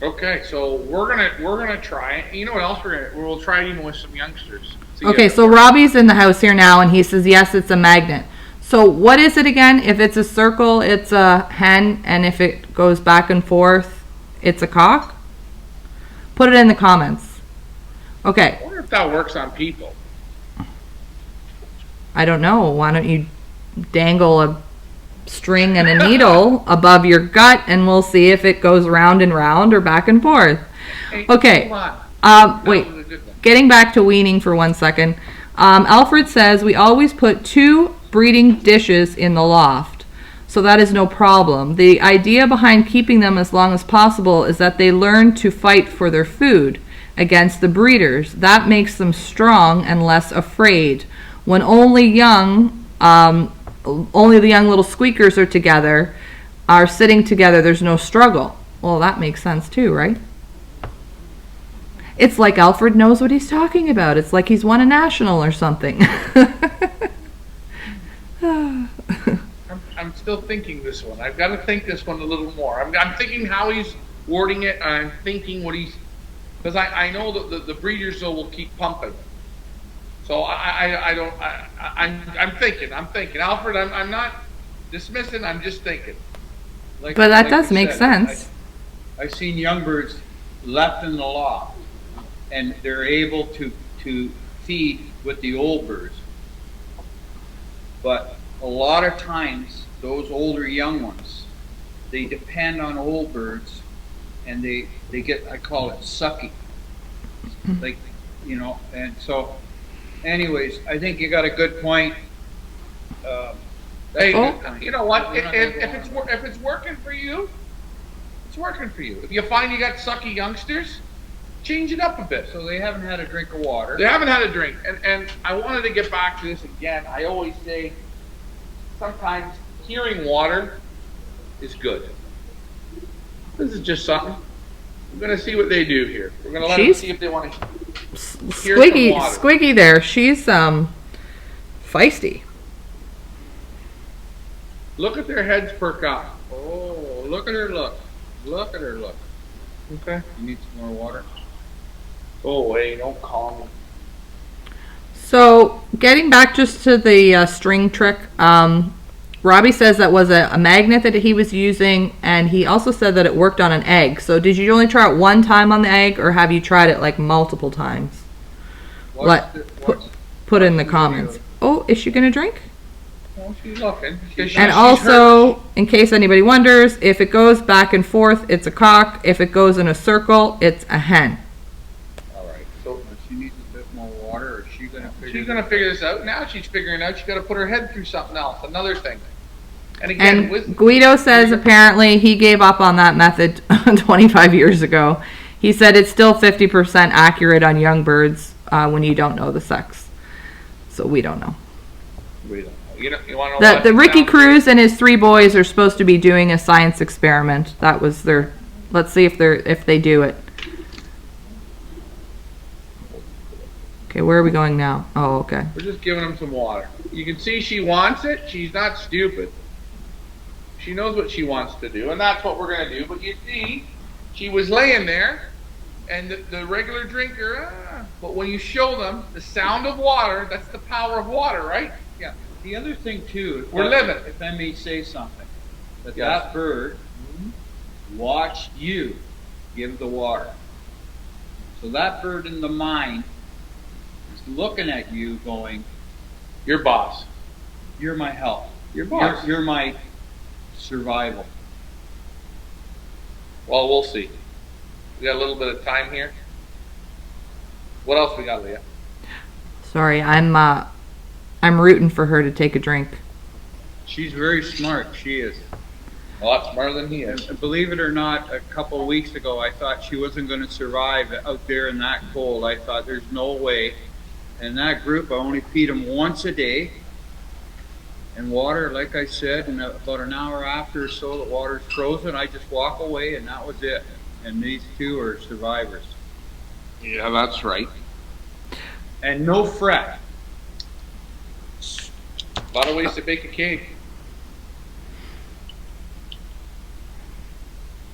okay. So we're gonna try it. You know what else we'll try it even with some youngsters. See Okay, if it so works. Robbie's in the house here now, and he says, yes, it's a magnet. So what is it again? If it's a circle, it's a hen, and if it goes back and forth, it's a cock? Put it in the comments. Okay, I wonder if that works on people. I don't know. Why don't you dangle a string and a needle above your gut, and we'll see if it goes round and round or back and forth. Hey, Okay. hold on. That Wait. was a good one. Getting back to weaning for 1 second. Alfred says we always put 2 breeding dishes in the loft, so that is no problem. The idea behind keeping them as long as possible is that they learn to fight for their food. against the breeders. That makes them strong and less afraid. When only the young little squeakers are sitting together, there's no struggle. Well, that makes sense too, right? It's like Alfred knows what he's talking about. It's like he's won a national or something. I'm still thinking this one. I've got to think this one a little more. I'm thinking how he's wording it. I'm thinking what he's, because I know that the breeders though will keep pumping. So I'm thinking. Alfred, I'm not dismissing. I'm just thinking. Like, But that like does you make said, sense. I've seen young birds left in the loft, and they're able to feed with the old birds. But a lot of times, those older young ones, they depend on old birds, and they get, I call it sucky. Like, you know, and so, anyways, I think you got a good point. Hey, Oh. you know what? If it's working for you, it's working for you. If you find you got sucky youngsters, change it up a bit. So they haven't had a drink of water. They haven't had a drink, and I wanted to get back to this again. I always say sometimes hearing water is good. This is just something. We're gonna see what they do here. We're gonna let them see if they want to hear some water. Squiggy there, she's feisty. Look at their heads perk up. Oh, look at her look. Look at her look. Okay. You need some more water? Go away. Don't call me. So, getting back just to the string trick, Robbie says that was a magnet that he was using, and he also said that it worked on an egg. So, did you only try it one time on the egg, or have you tried it like multiple times? Put in the comments. Oh, is she gonna drink? Well, she's looking. And also, in case anybody wonders, if it goes back and forth, it's a cock. If it goes in a circle, it's a hen. All right. So She needs a bit more water, or is she gonna figure she's gonna figure this out. Now she's figuring out she's got to put her head through something else. Another thing. And again, And Guido says apparently he gave up on that method 25 years ago. He said it's still 50% accurate on young birds when you don't know the sex. So we don't know. we don't know. You want to know The Ricky Cruz and his 3 boys are supposed to be doing a science experiment. That was their. Let's see if they do it. Okay, where are we going now? Oh, okay. We're just giving them some water. You can see she wants it. She's not stupid. She knows what she wants to do, and that's what we're going to do. But you see, she was laying there, and the regular drinker, but when you show them the sound of water, that's the power of water, right? Yeah. The other thing too, We're living. If I may say something, that Yes. that bird watched you give the water. So that bird in the mind is looking at you, going, Your boss. "You're my help. Your boss. You're my survival." Well, we'll see. We got a little bit of time here. What else we got, Leah? Sorry, I'm rooting for her to take a drink. She's very smart. She is. A lot smarter than he is. And believe it or not, a couple of weeks ago, I thought she wasn't going to survive out there in that cold. I thought there's no way. And that group, I only feed them once a day. And water, like I said, and about an hour after or so, the water's frozen. I just walk away, and that was it. And these 2 are survivors. Yeah, that's right. And no fret. A lot of ways to bake a cake.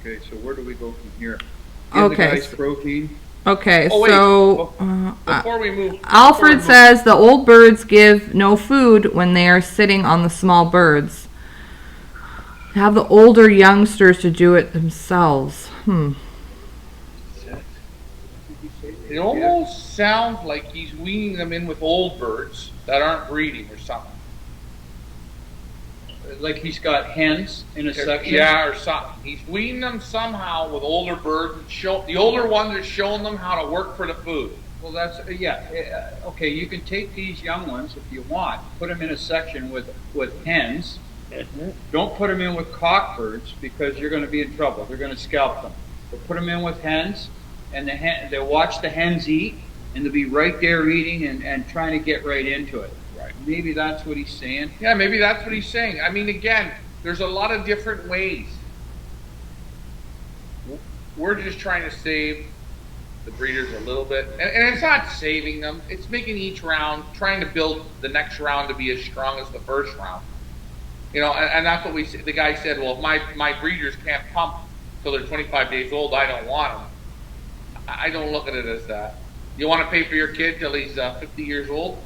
Okay, so where do we go from here? Give Okay, the guys protein. Okay, Oh, wait. so Before we move, Alfred says the old birds give no food when they are sitting on the small birds. Have the older youngsters to do it themselves. it almost sounds like he's weaning them in with old birds that aren't breeding or something. Like he's got hens in a section. Yeah, or something. He's weaning them somehow with older birds. And the older ones are showing them how to work for the food. Well, that's, okay, you can take these young ones if you want, put them in a section with hens. Don't put them in with cockbirds because you're going to be in trouble. They're going to scalp them. But put them in with hens, and they'll watch the hens eat, and they'll be right there eating and trying to get right into it. Right. Maybe that's what he's saying. Yeah, maybe that's what he's saying. I mean, again, there's a lot of different ways. We're just trying to save the breeders a little bit. And it's not saving them. It's making each round, trying to build the next round to be as strong as the first round. You know, and that's what the guy said, well, if my breeders can't pump till they're 25 days old, I don't want them. I don't look at it as that. You want to pay for your kid till he's 50 years old?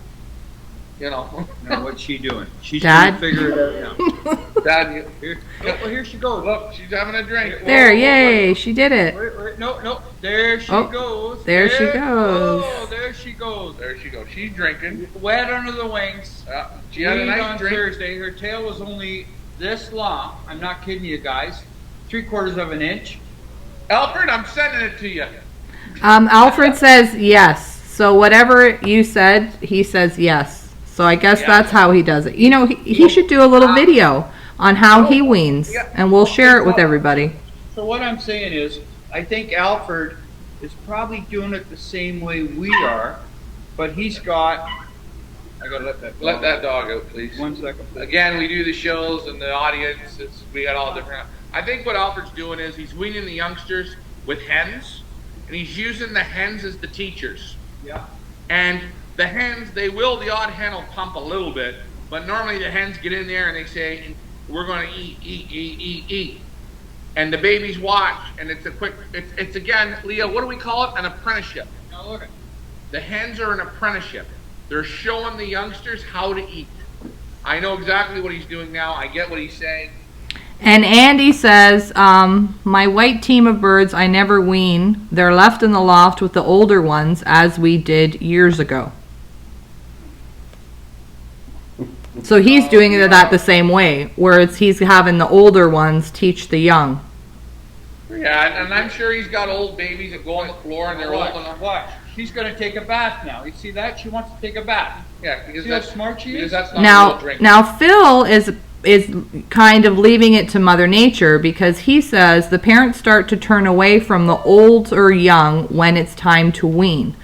You know. Now, what's she doing? She's Dad? trying to figure it out now. Dad, Well, here she goes. look, she's having a drink. There, yay, she did it. Wait, no. There she Oh, goes. there she goes. Oh, there she goes. There she goes. She's drinking. Wet under the wings. She had a Weaned nice on drink. Thursday. Her tail was only this long. I'm not kidding you guys. 3/4 of an inch. Alfred, I'm sending it to you. Alfred says yes. So whatever you said, he says yes. So I guess that's how he does it. You know, he should do a little video on how he weans, and we'll share it with everybody. So what I'm saying is, I think Alfred is probably doing it the same way we are, but he's got. I gotta Let that dog out, please. 1 second. Please. Again, we do the shows and the audience. We got all different. I think what Alfred's doing is he's weaning the youngsters with hens, and he's using the hens as the teachers. Yeah. And the hens, the odd hen will pump a little bit, but normally the hens get in there and they say, we're going to eat. And the babies watch, and it's again, Leah, what do we call it? An apprenticeship. Now look at. The hens are an apprenticeship. They're showing the youngsters how to eat. I know exactly what he's doing now. I get what he's saying. And Andy says, my white team of birds I never wean. They're left in the loft with the older ones as we did years ago. So he's doing that the same way, whereas he's having the older ones teach the young. Yeah, and I'm sure he's got old babies that go on the floor and they're old enough. Watch. She's going to take a bath now. You see that? She wants to take a bath. Yeah, because See how that's smart she because is? that's not real drinking. Now Phil is kind of leaving it to Mother Nature, because he says the parents start to turn away from the old or young when it's time to wean.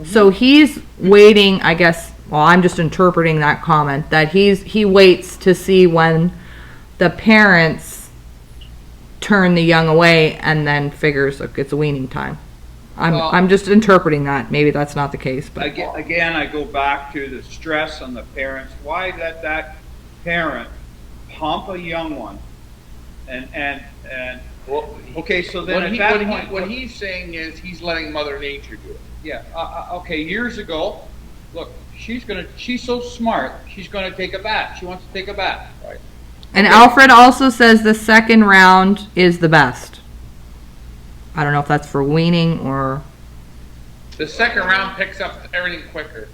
So he's waiting, I guess, well, I'm just interpreting that comment, that he waits to see when the parents turn the young away and then figures, look, it's a weaning time. I'm just interpreting that. Maybe that's not the case, but Again, I go back to the stress on the parents. Why let that parent pump a young one? And Well, okay, so then what, at that point, what he's saying is he's letting Mother Nature do it. yeah, okay. Years ago, look, she's so smart. She's gonna take a bath. She wants to take a bath. Right. And Alfred also says the second round is the best. I don't know if that's for weaning or... The second round picks up everything quicker.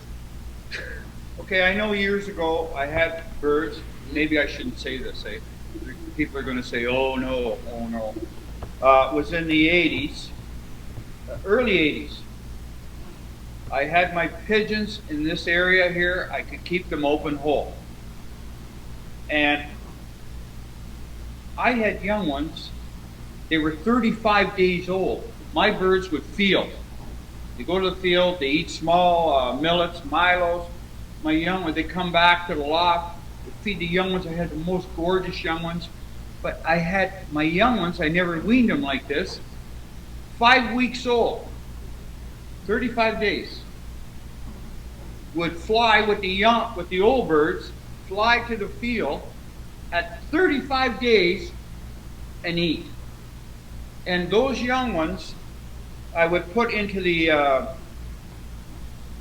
Okay, I know years ago I had birds. Maybe I shouldn't say this. People are going to say, oh no. It was in the 80s, early 80s. I had my pigeons in this area here. I could keep them open whole. And I had young ones. They were 35 days old. My birds would field. They go to the field, they eat small millets, milos. My young ones, they come back to the loft, they feed the young ones. I had the most gorgeous young ones. But I had my young ones, I never weaned them like this, 5 weeks old, 35 days. Would fly with the old birds, fly to the field at 35 days and eat. And those young ones, I would put into the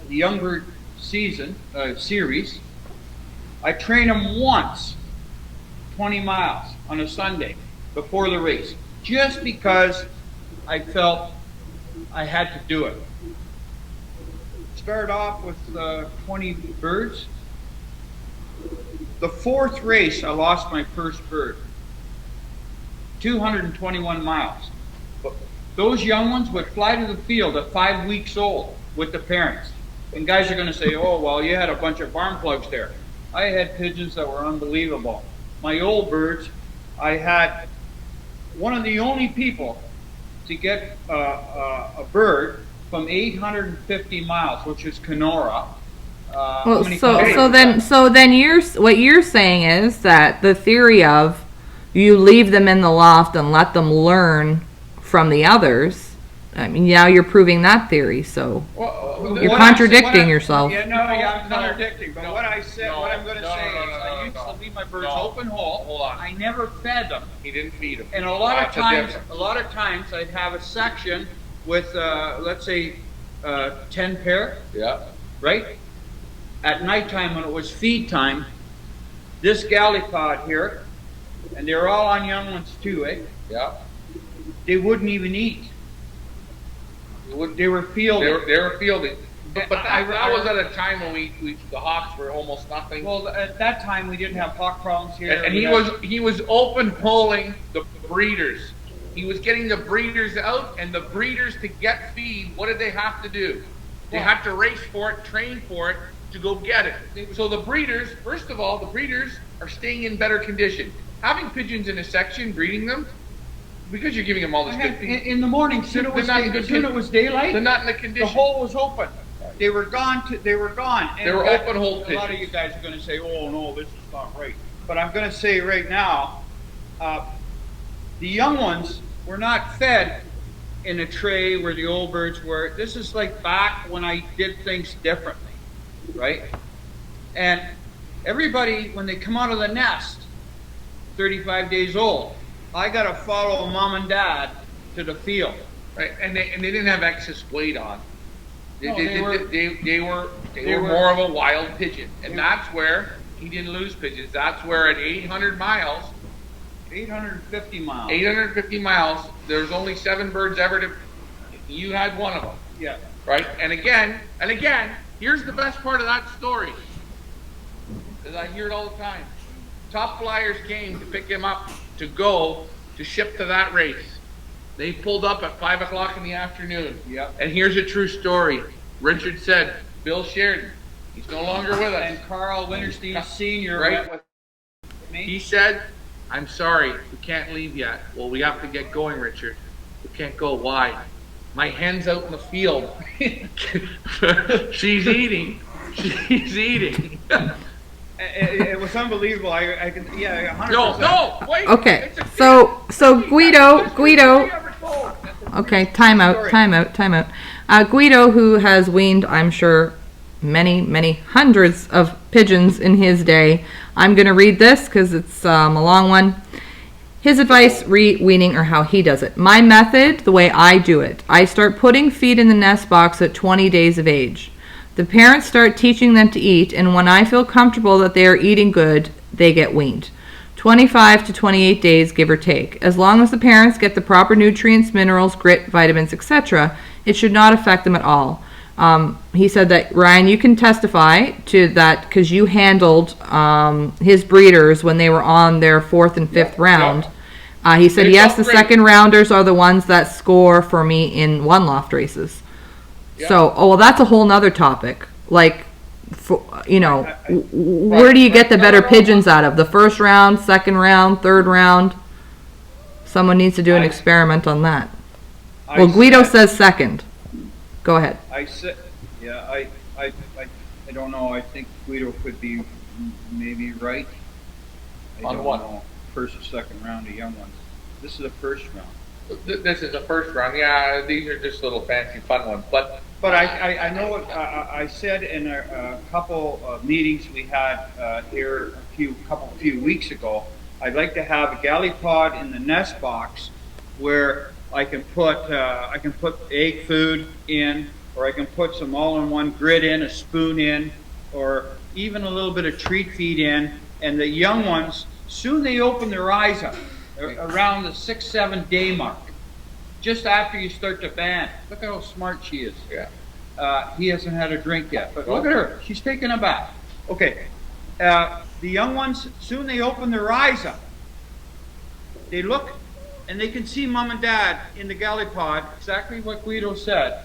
young bird series. I train them once, 20 miles on a Sunday before the race, just because I felt I had to do it. Start off with 20 birds. The fourth race, I lost my first bird. 221 miles. Those young ones would fly to the field at 5 weeks old with the parents. And guys are going to say, oh, well, you had a bunch of barn plugs there. I had pigeons that were unbelievable. My old birds, I had one of the only people to get a bird from 850 miles, which is Kenora. How Well, many so kilometers? so then what you're saying is that the theory of you leave them in the loft and let them learn from the others. I mean, now you're proving that theory. So Well, you're What I- contradicting what I- yourself. Yeah, no, yeah, I'm No, contradicting. But no, what I said, no, what I'm going to no, say no, is, no, I no, used no. to leave my birds No. open hole. Hold on. I never fed them. He didn't feed him. And a lot That's of times, difference. a lot of times, I'd have a section with, let's say, 10 pair, Yeah. right? At nighttime when it was feed time, this gallipod here, and they're all on young ones too, eh? Yeah. They wouldn't even eat. They were fielded. They were fielding. But I- that was at a time when the Hawks were almost nothing. Well, at that time we didn't have hawk problems here. And We he had- was open holing the breeders. He was getting the breeders out, and the breeders, to get feed, what did they have to do? They had to race for it, train for it, to go get it. So the breeders, first of all, the breeders are staying in better condition. Having pigeons in a section, breeding them, because you're giving them all this I good had- feed, in the morning, soon They're not in good it con- was daylight, they're not in the the condition. hole was open. They were gone. They were gone. And They were that- open hole A lot of pigeons. you guys are going to say, "Oh no, this is not right." But I'm going to say right now, the young ones were not fed in a tray where the old birds were. This is like back when I did things differently, right? And everybody, when they come out of the nest, 35 days old, I got to follow mom and dad to the field. Right, and they didn't have excess weight on. They, No, they, they they, were- they were they were- more of a wild pigeon, and They- that's where he didn't lose pigeons. That's where at 800 miles, 850 miles. 850 miles, there's only 7 birds ever to. You had one of them, Yeah. right? And again, here's the best part of that story, because I hear it all the time. Top flyers came to pick him up to go to ship to that race. They pulled up at 5 o'clock in the afternoon. Yep. And here's a true story. Richard said, Bill Sheridan, he's no longer with us. And Carl Winterstein Sr. Right. went with He me. said, I'm sorry, we can't leave yet. Well, we have to get going, Richard. We can't go. Why? My hen's out in the field. She's eating. She's eating. It was unbelievable. I can, yeah, 100%. No, wait. Okay, It's a so Guido, Best story ever told. okay, time out. Guido, who has weaned, I'm sure, many hundreds of pigeons in his day. I'm going to read this because it's a long one. His advice, weaning, or how he does it. My method, the way I do it. I start putting feed in the nest box at 20 days of age. The parents start teaching them to eat, and when I feel comfortable that they are eating good, they get weaned. 25 to 28 days, give or take. As long as the parents get the proper nutrients, minerals, grit, vitamins, etc., it should not affect them at all. He said that, Ryan, you can testify to that because you handled his breeders when they were on their 4th and 5th round. He said, They yes, felt the great. second rounders are the ones that score for me in one loft races. Yeah. So, well, that's a whole nother topic. Like, where do you get the better pigeons out of? The first round, second round, third round? Someone needs to do an experiment on that. Well, Guido says second. Go ahead. I said, yeah, I don't know. I think Guido could be maybe right. I On don't what? know. First or second round of young ones. This is the first round. This is the first round. Yeah, these are just little fancy fun ones. But I know what I said in a couple of meetings we had here a few weeks ago. I'd like to have a gallipod in the nest box where I can put egg food in, or I can put some all-in-one grit in, a spoon in, or even a little bit of treat feed in. And the young ones, soon they open their eyes up around the 6-7 day mark. Just after you start to band. Look at how smart she is. yeah, He hasn't had a drink yet, but look at her. She's taking a bath. Okay. The young ones, soon they open their eyes up. They look, and they can see mom and dad in the gallipod, exactly what Guido said.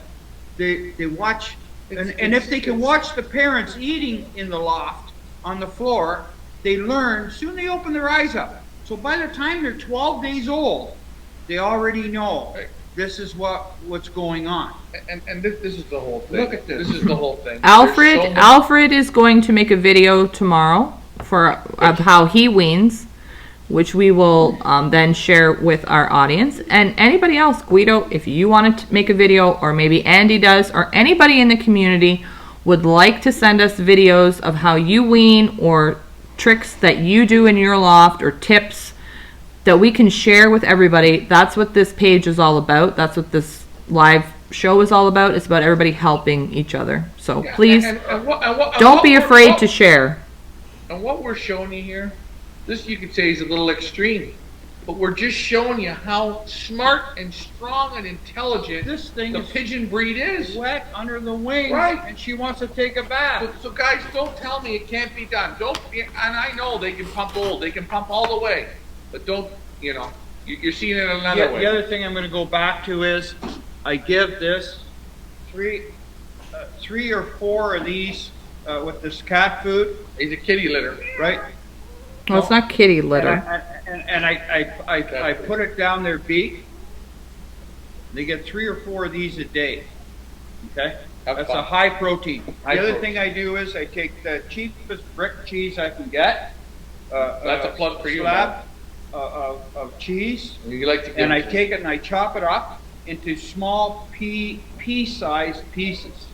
They watch, and if they can watch the parents eating in the loft on the floor, they learn, soon they open their eyes up. So by the time they're 12 days old, they already know this is what's going on. And this is the whole thing. Look at this. This is the whole thing. Alfred, There's so much- Alfred is going to make a video tomorrow of how he weans, which we will then share with our audience. And anybody else, Guido, if you want to make a video, or maybe Andy does, or anybody in the community would like to send us videos of how you wean, or tricks that you do in your loft, or tips that we can share with everybody, that's what this page is all about. That's what this live show is all about. It's about everybody helping each other. So Yeah, please and don't what be we're- afraid what- to share. And what we're showing you here, this you could say is a little extreme, but we're just showing you how smart and strong and intelligent This thing the is pigeon breed is. wet under the wings, Right. and she wants to take a bath. So guys, don't tell me it can't be done. Don't. And I know they can pump old, they can pump all the way, but don't. You're seeing it another way. The other thing I'm going to go back to is, I give this three or four of these with this cat food, He's a kitty litter. right? Well, it's not kitty litter. And I put it down their beak. They get 3 or 4 of these a day. Okay, Have that's fun. a high protein. High the other protein. thing I do is I take the cheapest brick cheese I can get. That's a plug for you, Slab of cheese. You like to get. And I take it and I chop it up into small pea-sized pieces.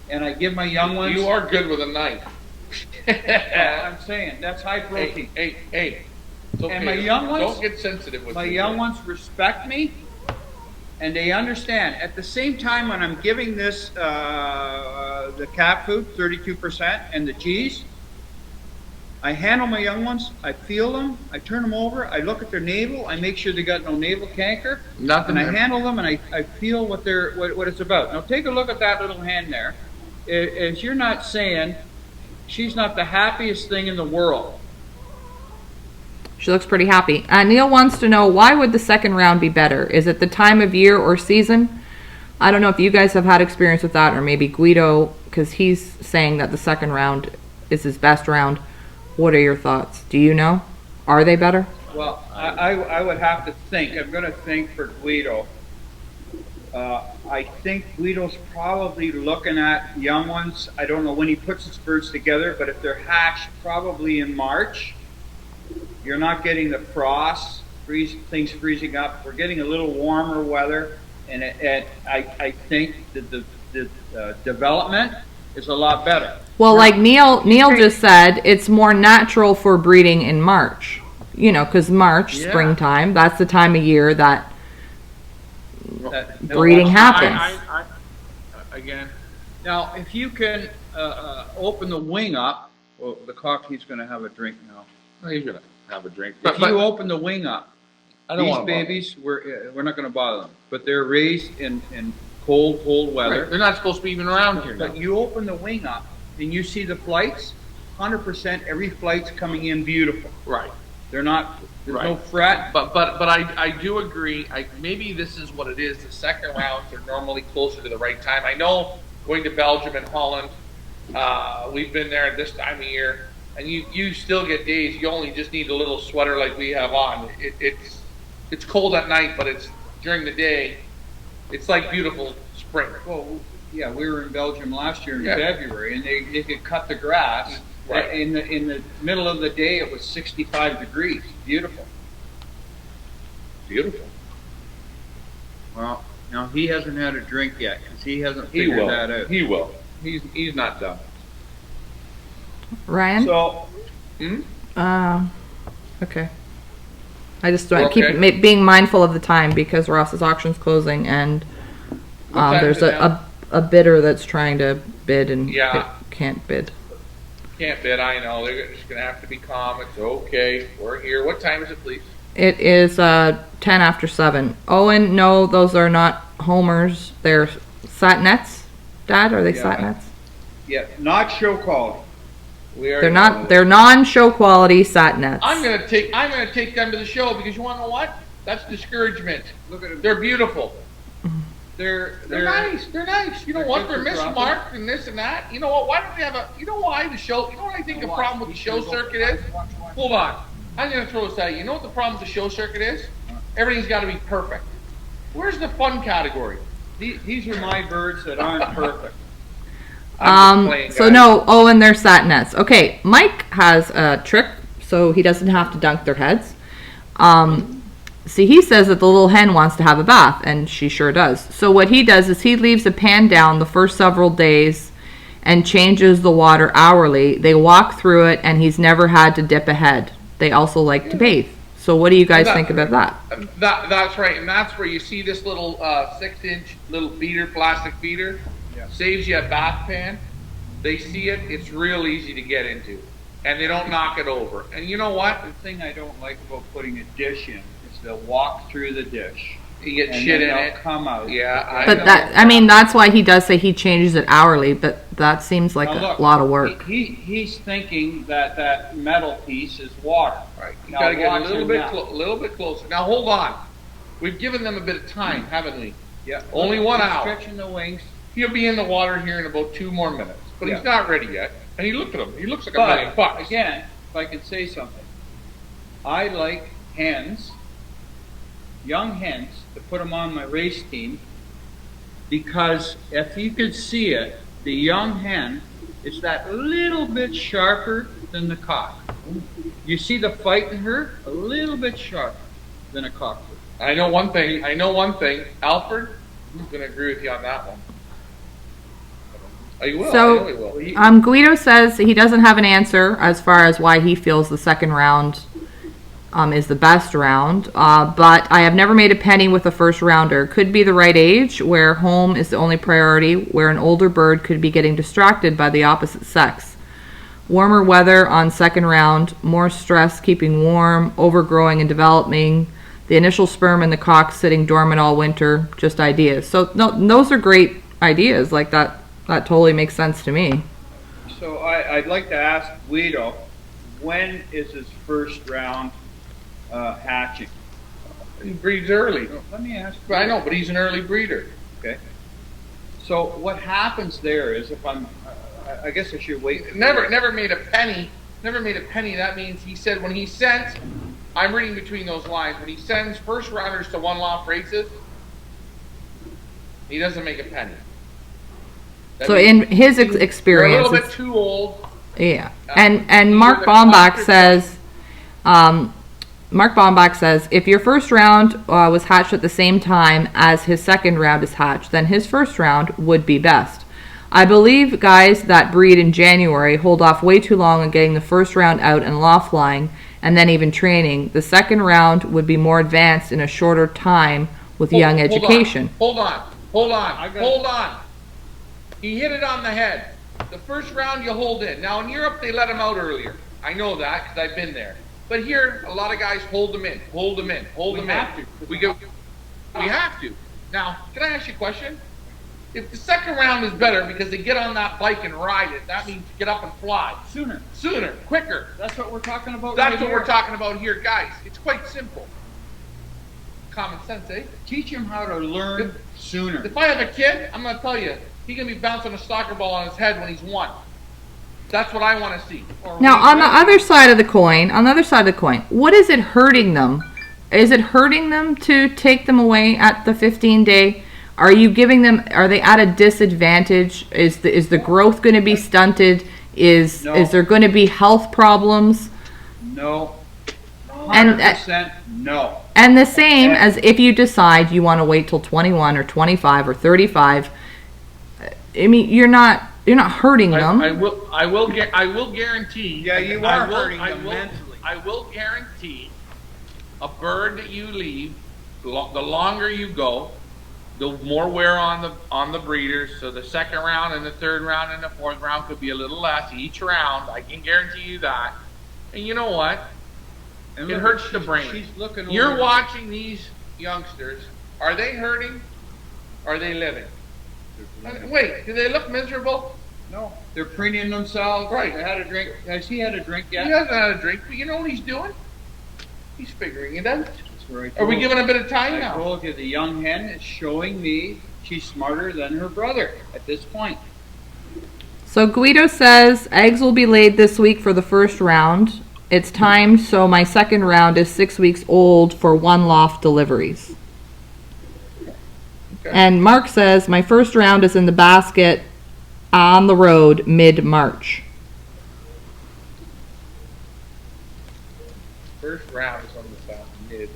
And I give my young ones. You are good with a knife. I'm saying that's high protein. Hey. It's okay. And my young ones- Don't get sensitive with My me. young ones respect me, and they understand. At the same time, when I'm giving this the cat food, 32%, and the cheese, I handle my young ones. I feel them. I turn them over. I look at their navel. I make sure they got no navel canker. Nothing. And I handle them, and I feel what it's about. Now take a look at that little hen there. As you're not saying, she's not the happiest thing in the world. She looks pretty happy. Neil wants to know, why would the second round be better? Is it the time of year or season? I don't know if you guys have had experience with that, or maybe Guido, because he's saying that the second round is his best round. What are your thoughts? Do you know? Are they better? Well, I would have to think. I'm going to think for Guido. I think Guido's probably looking at young ones. I don't know when he puts his birds together, but if they're hatched probably in March, you're not getting the frost, things freezing up. We're getting a little warmer weather, and I think that the development is a lot better. Well, like Neil just said, it's more natural for breeding in March. Because March, Yeah. springtime, that's the time of year that That- breeding happens. I again. Now, if you can open the wing up, well, the cockney's going to have a drink now. Oh, he's gonna have a drink. If you open the wing up, I don't these want babies, we're not going to bother them, but they're raised in cold weather. They're not supposed to be even around here now. But you open the wing up and you see the flights. 100%, every flight's coming in beautiful. Right. They're not. There's Right. no fret. But I do agree. Maybe this is what it is. The second rounds are normally closer to the right time. I know going to Belgium and Holland, we've been there at this time of year, and you still get days. You only just need a little sweater like we have on. It's cold at night, but it's during the day. It's like beautiful spring. Well, yeah, we were in Belgium last year in Yeah. February, and they could cut the grass. Right. In the middle of the day, it was 65 degrees. Beautiful. Beautiful. Well, now he hasn't had a drink yet because he hasn't He figured will. that out. He will. He's not done. Ryan? So, Okay. I just want to Okay. keep being mindful of the time, because Ross's auction's closing, and What time there's is it now? a bidder that's trying to bid and Yeah. can't bid. Can't bid. I know. They're just gonna have to be calm. It's okay. We're here. What time is it, please? It is 10 after 7. Owen, no, those are not homers. They're sat nets. Dad, are they Yeah. sat nets? yeah, not show quality. We are. They're not. They're non-show quality sat nets. I'm gonna take them to the show, because you want to know what? That's discouragement. Look at them. They're beautiful. They're They're nice. They're nice. You know they're what? good They're for profit. mismarked and this and that. You know what? Why don't we have a? You know why the show? You know what I think the problem with the show circuit is? Hold on. I'm gonna throw this at you. You know what the problem with the show circuit is? Everything's got to be perfect. Where's the fun category? These are my birds that aren't perfect. I'm just playing, So guys. no, oh, and they're sat nets. Okay, Mike has a trick, so he doesn't have to dunk their heads. See, he says that the little hen wants to have a bath, and she sure does. So what he does is he leaves a pan down the first several days and changes the water hourly. They walk through it, and he's never had to dip a head. They also like to bathe. So what do you guys think about that? That's right, and that's where you see this little 6-inch little feeder, plastic feeder. Yeah. Saves you a bath pan. They see it, it's real easy to get into. And they don't knock it over. And you know what? The thing I don't like about putting a dish in is they'll walk through the dish. You get and shit then in they'll it. come out. Yeah, But that, I mean, that's why he does say he changes it hourly, but that seems like Now a look, lot of work. He's thinking that that metal piece is water. Right. You Now gotta get a watch little him bit, now. little bit closer. Now hold on. We've given them a bit of time, haven't we? Yeah. Only 1 He's hour. Stretching the wings. He'll be in the water here in about 2 more minutes. But Yeah. he's not ready yet. And you look at him. He looks like a But million bucks. again, if I could say something, I like hens, young hens, to put them on my race team because if you could see it, the young hen is that little bit sharper than the cock. You see the fight in her? A little bit sharper than a cock. I know one thing. Alfred, I'm going to agree with you on that one. Oh, you will. I know he will. So, Guido says he doesn't have an answer as far as why he feels the second round is the best round. But I have never made a penny with a first rounder. Could be the right age, where home is the only priority, where an older bird could be getting distracted by the opposite sex. Warmer weather on second round, more stress keeping warm, overgrowing and developing. The initial sperm and the cock sitting dormant all winter, just ideas. So no, those are great ideas. Like that totally makes sense to me. So I'd like to ask Guido, when is his first round hatching? He breeds early. Let me ask. I know, but he's an early breeder. Okay. So what happens there is if I guess I should wait. Never made a penny. Never made a penny. That means he said when he sends, I'm reading between those lines, when he sends first rounders to one loft races, he doesn't make a penny. That So means in his they're a experience, little bit it's- too old. yeah. these And are Mark the Bombach clusters says, if your first round was hatched at the same time as his second round is hatched, then his first round would be best. I believe guys that breed in January hold off way too long on getting the first round out and loft flying, and then even training. The second round would be more advanced in a shorter time with young education. Hold on. He hit it on the head. The first round you hold in. Now in Europe they let them out earlier. I know that because I've been there. But here a lot of guys hold them in. We have to. Now, can I ask you a question? If the second round is better because they get on that bike and ride it, that means get up and fly. Sooner. Quicker. That's what we're talking about. That's right what here. we're talking about here, guys. It's quite simple. Common sense, eh? Teach him how to learn sooner. If I have a kid, I'm going to tell you, he's going to be bouncing a soccer ball on his head when he's 1. That's what I want to see. Now, on the other side of the coin, what is it hurting them? Is it hurting them to take them away at the 15-day? Are they at a disadvantage? Is the growth going to be stunted? Is there going to be health problems? No. And 100% no. And the same as if you decide you want to wait till 21 or 25 or 35. I mean, you're not hurting them. I will guarantee. Yeah, you are hurting them mentally. I will guarantee a bird that you leave, the longer you go, the more wear on the breeders. So the second round and the third round and the fourth round could be a little less each round. I can guarantee you that. And you know what? And It look, hurts the she's- brain. She's looking You're over. watching these youngsters. Are they hurting? Or are they living? Wait, do they look miserable? No, they're preening themselves. Right. They had a drink. Has he had a drink yet? He hasn't had a drink, but you know what he's doing? He's figuring it out. That's where I Are we told- giving a bit of time I now? told you the young hen is showing me she's smarter than her brother at this point. So Guido says eggs will be laid this week for the first round. It's time, so my second round is 6 weeks old for one loft deliveries. Okay. And Mark says, my first round is in the basket on the road mid-March. First round is on the mid.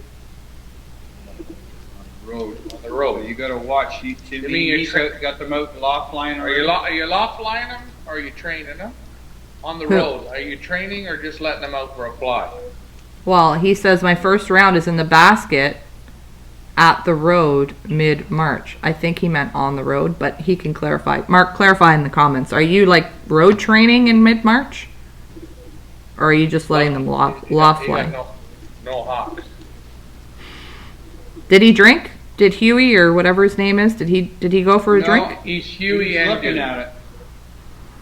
On the road. You gotta watch. To You me, mean you're he's got them out loft flying Are already. you loft flying them, or are you training them? On the Who? road, are you training or just letting them out for a fly? Well, he says my first round is in the basket at the road mid-March. I think he meant on the road, but he can clarify. Mark, clarify in the comments. Are you like road training in mid-March? Or are you just letting them loft You got fly? no hawks. Did he drink? Did Huey or whatever his name is, did he go for a drink? He's Huey He's and looking Dewey. at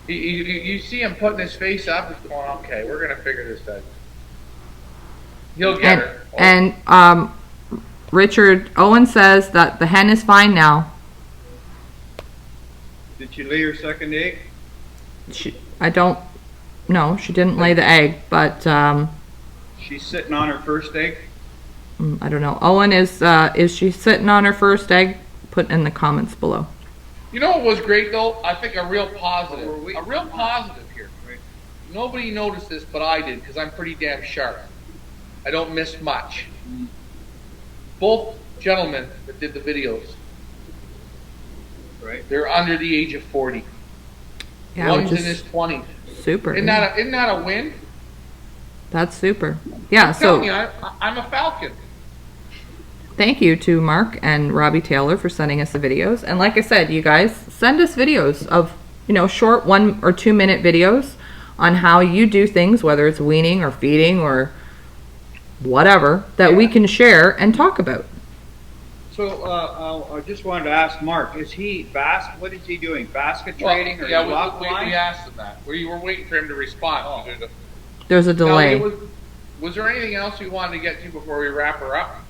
it. You see him putting his face up, he's going, okay, we're gonna figure this out. He'll get her. And Richard Owen says that the hen is fine now. Did she lay her second egg? I don't know. She didn't lay the egg, but She's sitting on her first egg. I don't know. Owen, is she sitting on her first egg? Put in the comments below. You know what was great though? I think a real positive here. Right. Nobody noticed this, but I did, because I'm pretty damn sharp. I don't miss much. Both gentlemen that did the videos, Right. they're under the age of 40. Yeah, One's which in his is 20s. super. Isn't that a win? That's super. Yeah. I'm telling you, So I'm a Falcon. thank you to Mark and Robbie Taylor for sending us the videos. And like I said, you guys send us videos of short 1 or 2 minute videos on how you do things, whether it's weaning or feeding or whatever, that we can share and talk about. So I just wanted to ask Mark: what is he doing? Basket trading or yeah, loft we flying? asked him that. We were waiting for him to respond. There's a delay. Now, was there anything else we wanted to get to before we wrap her up?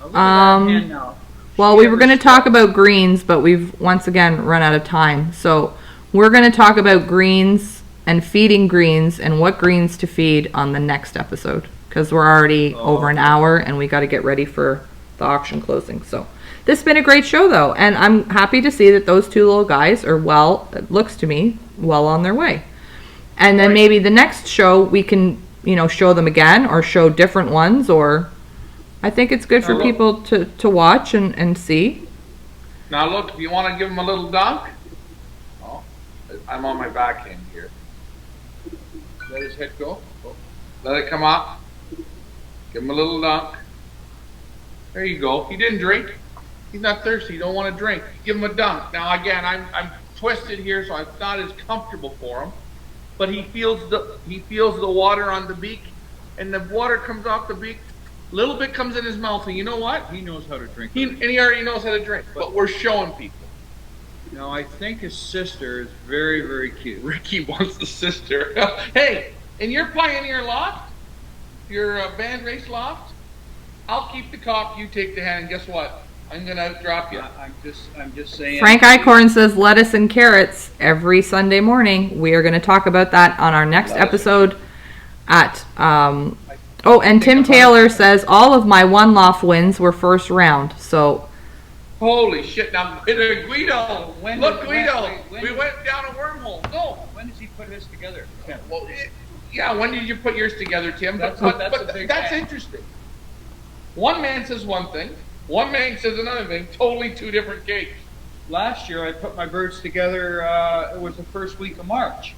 Look at that hen now. Well, we were going to talk about greens, but we've once again run out of time. So we're going to talk about greens and feeding greens and what greens to feed on the next episode, because we're already over an hour and we got to get ready for the auction closing. So this has been a great show though, and I'm happy to see that those two little guys are it looks to me, well on their way. And then maybe the next show we can, show them again or show different ones, or I think it's good for people to watch and see. Now look, if you want to give him a little dunk, I'm on my backhand here. Let his head go. Let it come up. Give him a little dunk. There you go. He didn't drink. He's not thirsty. You don't want to drink. Give him a dunk. Now again, I'm twisted here, so it's not as comfortable for him. But he feels the water on the beak, and the water comes off the beak. A little bit comes in his mouth, and you know what? He knows how to drink. He already knows how to drink. But we're showing people. No, I think his sister is very, very cute. Ricky wants the sister. Hey, in your Pioneer loft, your band race loft, I'll keep the cock, you take the hen, and guess what? I'm gonna outdrop you. I'm just saying. Frank Eichhorn says lettuce and carrots every Sunday morning. We are going to talk about that on our next episode at and Tim Taylor says all of my one loft wins were first round. So Holy shit! Now Guido, look, Guido, when we went down a wormhole. No. When does he put his together? Well, yeah. When did you put yours together, Tim? That's Interesting. One man says one thing. One man says another thing. Totally two different cakes. Last year, I put my birds together. It was the first week of March.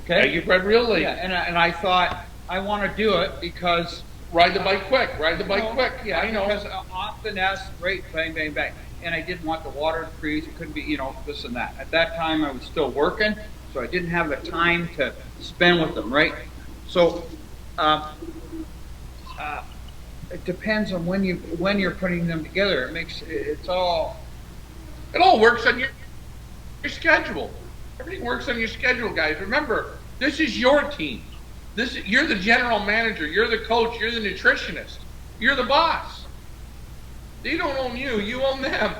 Yeah, Okay. you bred real late. Yeah, and I thought I want to do it because Ride the bike quick. Ride the bike quick. Yeah, I know. Because off the nest, right, bang, bang, bang, and I didn't want the water to freeze. It couldn't be, this and that. At that time, I was still working, so I didn't have the time to spend with them, right? So, it depends on when you're putting them together. It all works on your schedule. Everything works on your schedule, guys. Remember, this is your team. You're the general manager. You're the coach. You're the nutritionist. You're the boss. They don't own you. You own them.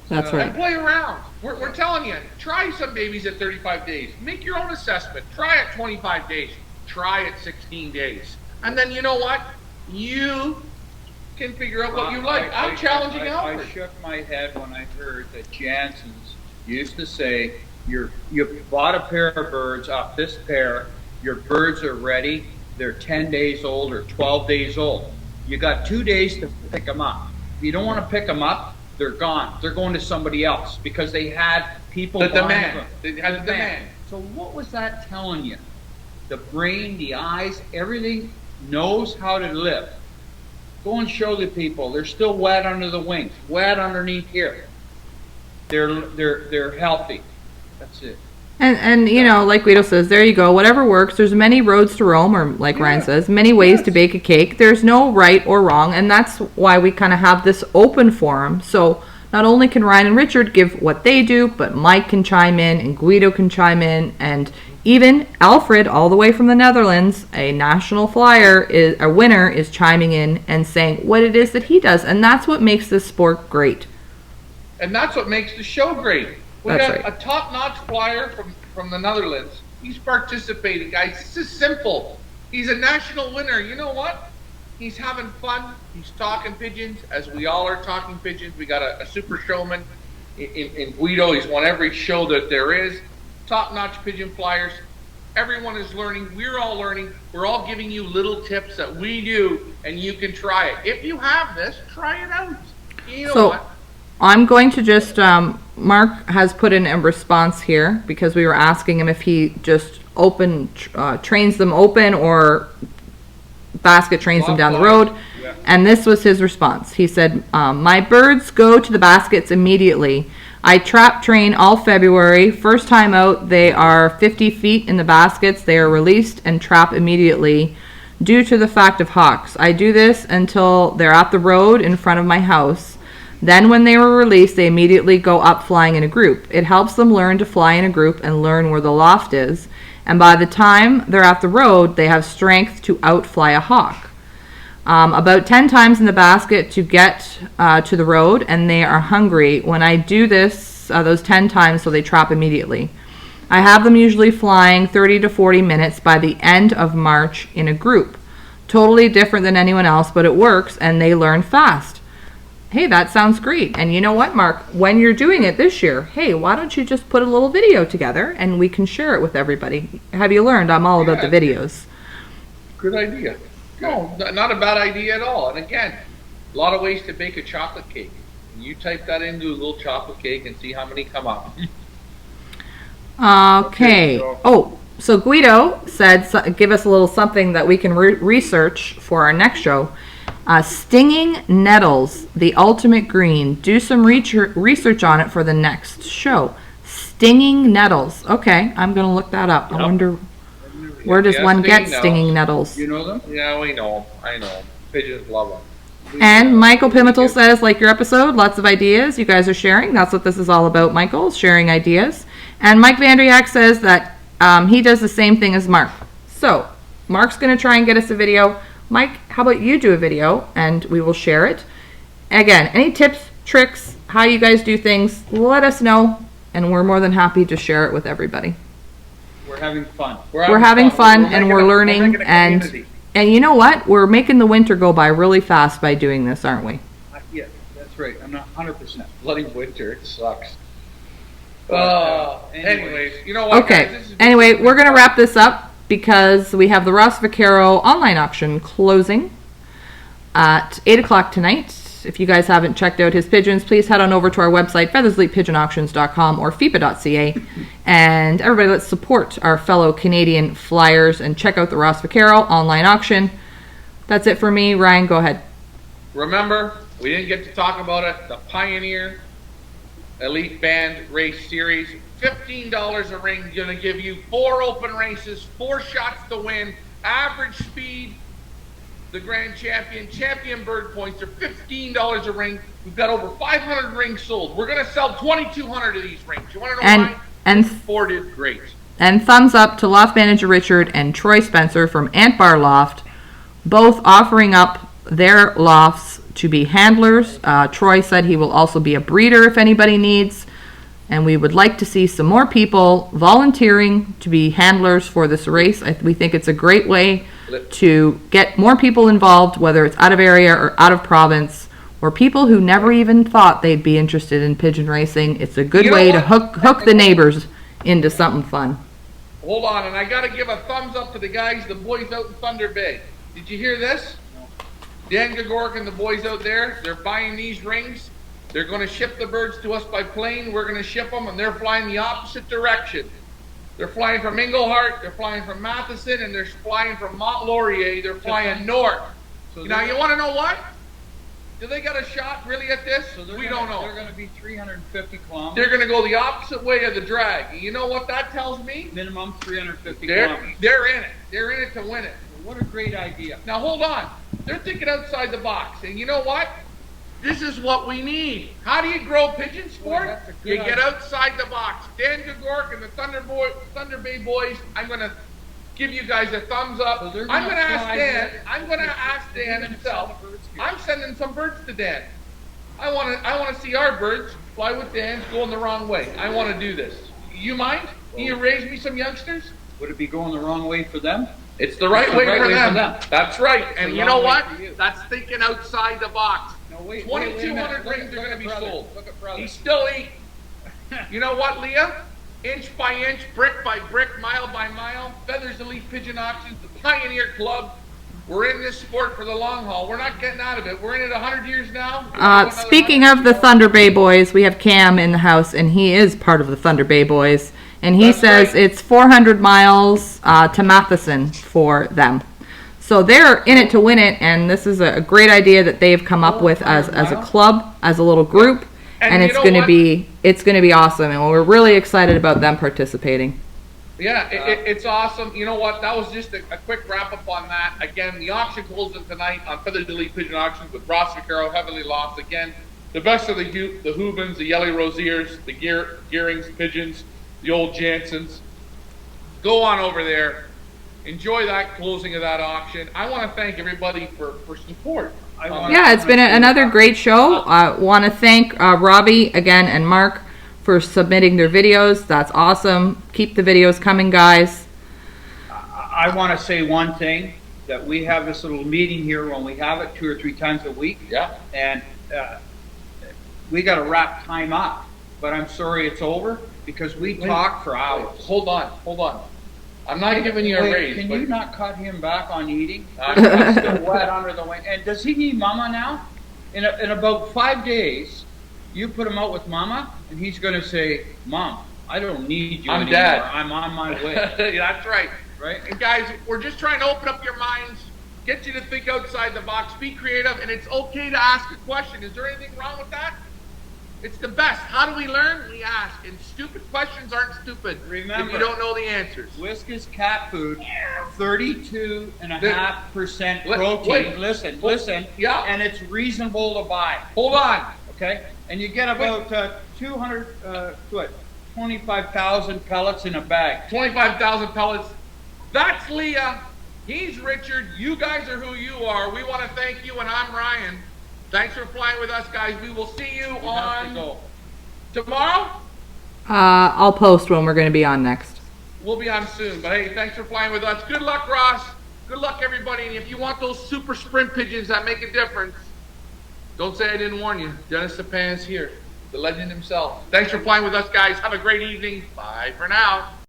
that's And right. play around. We're telling you, try some babies at 35 days. Make your own assessment. Try it 25 days. Try it 16 days. And then you know what? You can figure out what you like. I'm challenging Alfred. I shook my head when I heard that Jansen's used to say, you bought a pair of birds off this pair, your birds are ready, they're 10 days old or 12 days old. You got 2 days to pick them up. If you don't want to pick them up, they're gone. They're going to somebody else because they had people The buying demand. them. They had the demand. So what was that telling you? The brain, the eyes, everything knows how to live. Go and show the people. They're still wet under the wings, wet underneath here. They're healthy. That's it. And you know, like Guido says, there you go. Whatever works. There's many roads to Rome, or like Ryan says, many ways to bake a cake. There's no right or wrong, and that's why we kind of have this open forum. So not only can Ryan and Richard give what they do, but Mike can chime in, and Guido can chime in, and even Alfred, all the way from the Netherlands, a national flyer, a winner, is chiming in and saying what it is that he does, and that's what makes this sport great. And that's what makes the show great. We That's got right. a top-notch flyer from the Netherlands. He's participating, guys. This is simple. He's a national winner. You know what? He's having fun. He's talking pigeons, as we all are talking pigeons. We got a super showman in Guido. He's won every show that there is. Top-notch pigeon flyers. Everyone is learning. We're all learning. We're all giving you little tips that we do, and you can try it. If you have this, try it out. You know what? I'm going to just, Mark has put in a response here because we were asking him if he just trains them open or basket trains them down the road. Yeah. And this was his response. He said, my birds go to the baskets immediately. I trap train all February. First time out, they are 50 feet in the baskets. They are released and trap immediately due to the fact of hawks. I do this until they're at the road in front of my house. Then when they were released, they immediately go up flying in a group. It helps them learn to fly in a group and learn where the loft is. And by the time they're at the road, they have strength to outfly a hawk. About 10 times in the basket to get to the road, and they are hungry. When I do this, those 10 times, so they trap immediately. I have them usually flying 30 to 40 minutes by the end of March in a group. Totally different than anyone else, but it works, and they learn fast. Hey, that sounds great. And you know what, Mark? When you're doing it this year, hey, why don't you just put a little video together and we can share it with everybody? Have you learned? I'm all about the videos. Good idea. No, not a bad idea at all. And again, a lot of ways to bake a chocolate cake. You type that into a little chocolate cake and see how many come up. Okay. Oh, so Guido said, give us a little something that we can research for our next show. Stinging nettles, the ultimate green. Do some research on it for the next show. Stinging nettles. Okay, I'm going to look that up. I wonder, where does one get stinging nettles? You know them? Yeah, we know them. I know them. Pigeons love them. And Michael Pimentel says, like your episode, lots of ideas you guys are sharing. That's what this is all about, Michael, sharing ideas. And Mike Vandriak says that he does the same thing as Mark. So, Mark's going to try and get us a video. Mike, how about you do a video and we will share it. Again, any tips, tricks, how you guys do things, let us know, and we're more than happy to share it with everybody. We're having fun. We're having fun and we're learning, and you know what? We're making the winter go by really fast by doing this, aren't we? Yeah, that's right. I'm not 100%. Bloody winter, it sucks. Anyways. Anyways, you know what? Okay. Guys, Anyway, we're going to wrap this up because we have the Ross Vaquero online auction closing at 8 o'clock tonight. If you guys haven't checked out his pigeons, please head on over to our website, feathersleeppigeonauctions.com or fipa.ca. And everybody, let's support our fellow Canadian flyers and check out the Ross Vaquero online auction. That's it for me. Ryan, go ahead. remember, we didn't get to talk about it. The Pioneer Elite Band Race Series. $15 a ring, going to give you 4 open races, 4 shots to win, average speed, the grand champion bird points are $15 a ring. We've got over 500 rings sold. We're going to sell 2,200 of these rings. You want to know why? And 4 did great. And thumbs up to Loft Manager Richard and Troy Spencer from Ant Bar Loft, both offering up their lofts to be handlers. Troy said he will also be a breeder if anybody needs. And we would like to see some more people volunteering to be handlers for this race. We think it's a great way to get more people involved, whether it's out of area or out of province, or people who never even thought they'd be interested in pigeon racing. It's a good way to hook the neighbors into something fun. Hold on, and I got to give a thumbs up to the guys, the boys out in Thunder Bay. Did you hear this? Dan Gagork and the boys out there, they're buying these rings. They're going to ship the birds to us by plane. We're going to ship them, and they're flying the opposite direction. They're flying from Englehart, they're flying from Matheson, and they're flying from Mont Laurier. They're flying north. So now, you want to know what? Do they got a shot really at this? We don't know. They're going to be 350 kilometers. They're going to go the opposite way of the drag. You know what that tells me? Minimum 350 kilometers. They're in it. They're in it to win it. What a great idea. Now hold on. They're thinking outside the box. And you know what? This is what we need. How do you grow pigeon sport? Well, You get outside the box. Dan Gagork and the Thunder Bay boys, I'm going to give you guys a thumbs up. So I'm going to ask Dan himself. I'm sending some birds to Dan. I want to see our birds fly with Dan going the wrong way. I want to do this. You mind? Can you raise me some youngsters? Would it be going the wrong way for them? It's the right way for them. That's right. It's And the you know wrong way what? for you. That's thinking outside the box. No, wait, 2,200 rings are going to be brother. sold. Look at brother. He's still eating. You know what, Leah? Inch by inch, brick by brick, mile by mile, Feathers Elite Pigeon Auctions, the Pioneer Club. We're in this sport for the long haul. We're not getting out of it. We're in it 100 years now. Speaking of the Thunder Bay boys, we have Cam in the house, and he is part of the Thunder Bay boys. And he says it's 400 miles to Matheson for them. So they're in it to win it, and this is a great idea that they've come up with as a club, as a little group, and it's going to be awesome, and we're really excited about them participating. Yeah, it's awesome. You know what? That was just a quick wrap up on that. Again, the auction closes tonight on Feathers Elite Pigeon Auctions with Ross Vaccaro, Heavenly Lost. Again, the best of the Hoobans, the Yelly Rosiers, the Gearings, Pigeons, the old Jansons. Go on over there. Enjoy that closing of that auction. I want to thank everybody for support. Yeah, it's been another great show. I want to thank Robbie again and Mark for submitting their videos. That's awesome. Keep the videos coming, guys. I want to say one thing, that we have this little meeting here when we have it 2 or 3 times a week. Yeah. And we got to wrap time up. But I'm sorry it's over because we talk for hours. Hold on. I'm not giving you a raise. Can but you not cut him back on eating? He's still wet under the wing. And does he need mama now? In about 5 days, you put him out with mama, and he's going to say, Mom, I don't need you I'm anymore. Dad. I'm on my way. That's right. Right? And guys, we're just trying to open up your minds, get you to think outside the box, be creative, and it's okay to ask a question. Is there anything wrong with that? It's the best. How do we learn? We ask. And stupid questions aren't stupid Remember, if you don't know the answers. Whiskas cat food, 32.5% protein. Wait. Listen. Yeah. And it's reasonable to buy. Hold on. Okay? And you get about 25,000 pellets in a bag. 25,000 pellets. That's Leah. He's Richard. You guys are who you are. We want to thank you, and I'm Ryan. Thanks for flying with us, guys. We will see you on tomorrow. I'll post when we're going to be on next. We'll be on soon. But hey, thanks for flying with us. Good luck, Ross. Good luck, everybody. And if you want those super sprint pigeons that make a difference, don't say I didn't warn you. Dennis Sapan's here, the legend himself. Thanks for flying with us, guys. Have a great evening. Bye for now.